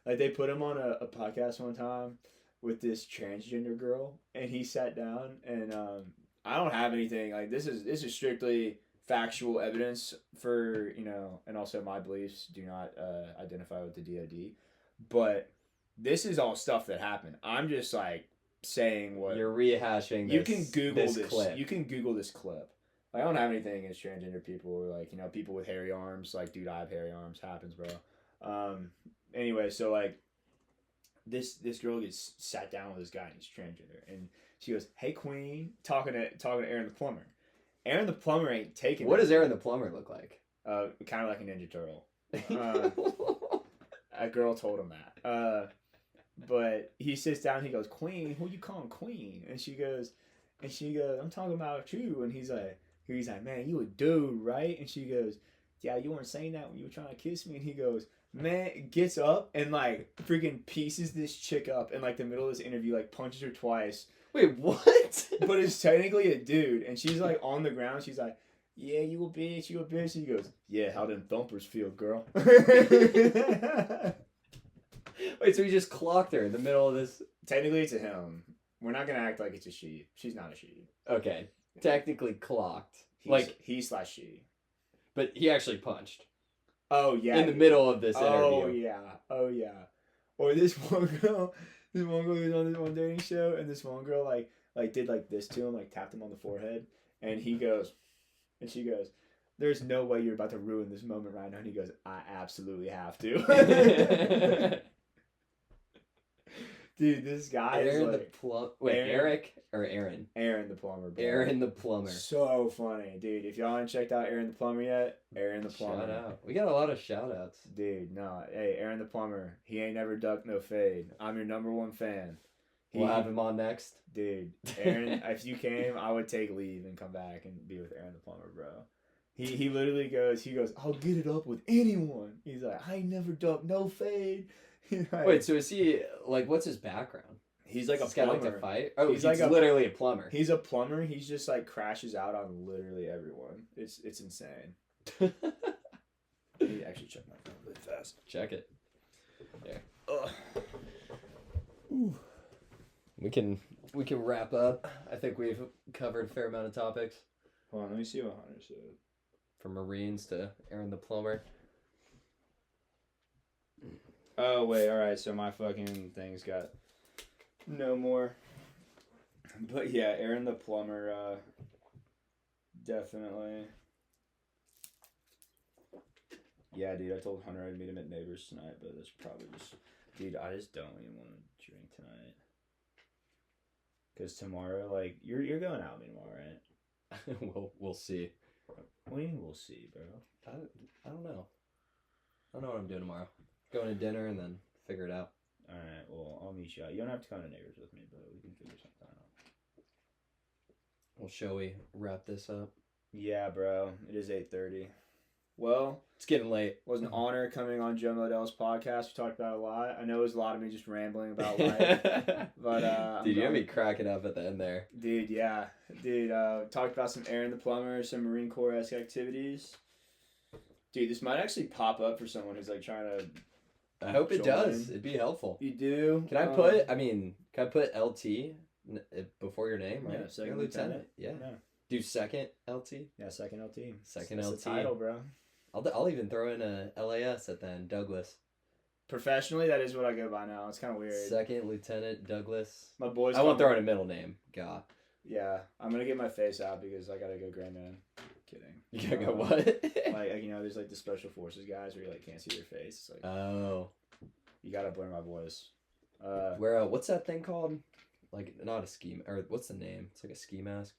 Like they put him on a podcast one time with this transgender girl, and he sat down, and I don't have anything like this is strictly factual evidence for, and also my beliefs do not identify with the DoD, but this is all stuff that happened. I'm just like saying what
You're rehashing.
you can Google this.
clip.
You can Google this clip. Like, I don't have anything against transgender people or like people with hairy arms. Like, dude, I have hairy arms. Happens, bro. Anyway, so like this girl gets sat down with this guy and he's transgender, and she goes, "Hey, Queen," talking to Aaron the plumber. Aaron the plumber ain't taking.
What does Aaron the plumber look like?
Kind of like a Ninja Turtle. A girl told him that. But he sits down. He goes, "Queen, who you calling Queen?" And she goes, "I'm talking about you." And he's like, "Man, you a dude, right?" And she goes, "Yeah, you weren't saying that when you were trying to kiss me." And he goes, man, gets up and like freaking pieces this chick up in like the middle of this interview, like punches her twice.
Wait, what?
But it's technically a dude, and she's like on the ground. She's like, "Yeah, you a bitch, you a bitch." He goes, "Yeah, how them thumpers feel, girl?"
Wait, so he just clocked her in the middle of this?
Technically, it's a him. We're not gonna act like it's a she. She's not a she.
Okay, technically clocked.
He/she.
But he actually punched.
Oh yeah.
In the middle of this interview.
Oh yeah. Or this one girl was on this one dating show, and this one girl like did like this to him, like tapped him on the forehead, and she goes, "There's no way you're about to ruin this moment right now." And he goes, "I absolutely have to." Dude, this guy
Aaron
is like
Eric or Aaron?
Aaron the plumber, bro.
Aaron the plumber.
So funny, dude. If y'all haven't checked out Aaron the plumber yet, Aaron the plumber.
Shout out. We got a lot of shout outs.
Dude, no. Hey, Aaron the plumber. He ain't never ducked no fade. I'm your number one fan.
We'll have him on next.
Dude, Aaron, if you came, I would take leave and come back and be with Aaron the plumber, bro. He literally goes, "I'll get it up with anyone." He's like, "I ain't never ducked no fade." Like,
Wait, so is he like? What's his background?
he's like a
This guy
plumber.
like to fight? Oh,
He's
he's
like
literally a plumber.
He's a plumber. He's just like crashes out on literally everyone. It's insane. Let me actually check my phone really fast.
Check it.
Ugh.
We can wrap up. I think we've covered a fair amount of topics.
Hold on, let me see what Hunter said.
From Marines to Aaron the plumber.
Oh wait, all right. So my fucking thing's got no more. But yeah, Aaron the plumber, definitely. Yeah, dude, I told Hunter I'd meet him at Neighbors tonight, but that's probably just, dude, I just don't even want to drink tonight. Cause tomorrow, like, you're going out with me tomorrow, right?
We'll see.
What do you mean we'll see, bro?
I don't know. I don't know what I'm doing tomorrow. Going to dinner and then figure it out.
All right, well, I'll meet you out. You don't have to come to Neighbors with me, but we can figure something out.
Well, shall we wrap this up?
Yeah, bro. It is 8:30. Well,
It's getting late.
it was an honor coming on Joe Modell's podcast. We talked about a lot. I know it was a lot of me just rambling about life, but
Dude, you had me cracking up at the end there.
Dude, yeah, dude. Talked about some Aaron the plumber, some Marine Corps-esque activities. Dude, this might actually pop up for someone who's like trying to.
I hope it
Join.
does. It'd be helpful.
You do?
Can I put LT before your name, right?
Yeah, second
You're
lieutenant.
Yeah.
Yeah.
Do second LT.
Yeah, second LT.
Second
That's
LT.
the title, bro.
I'll even throw in a LAS at the end. Douglas.
Professionally, that is what I go by now. It's kind of weird.
Second Lieutenant Douglas.
My boys.
I won't
call
throw
me-
in a middle name. God.
Yeah, I'm gonna get my face out because I gotta go Grandman. Kidding.
You gotta go
Um,
what?
Like you know, there's like the special forces guys where you like can't see their face. It's like
Oh.
you gotta blur my voice.
Where what's that thing called? Like not a ski or what's the name? It's like a ski mask.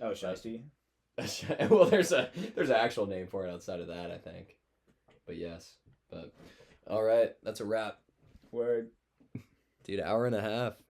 Oh, Shiesty.
Well, there's an actual name for it outside of that, I think. But yes. But all right, that's a wrap.
Word.
Dude, hour and a half.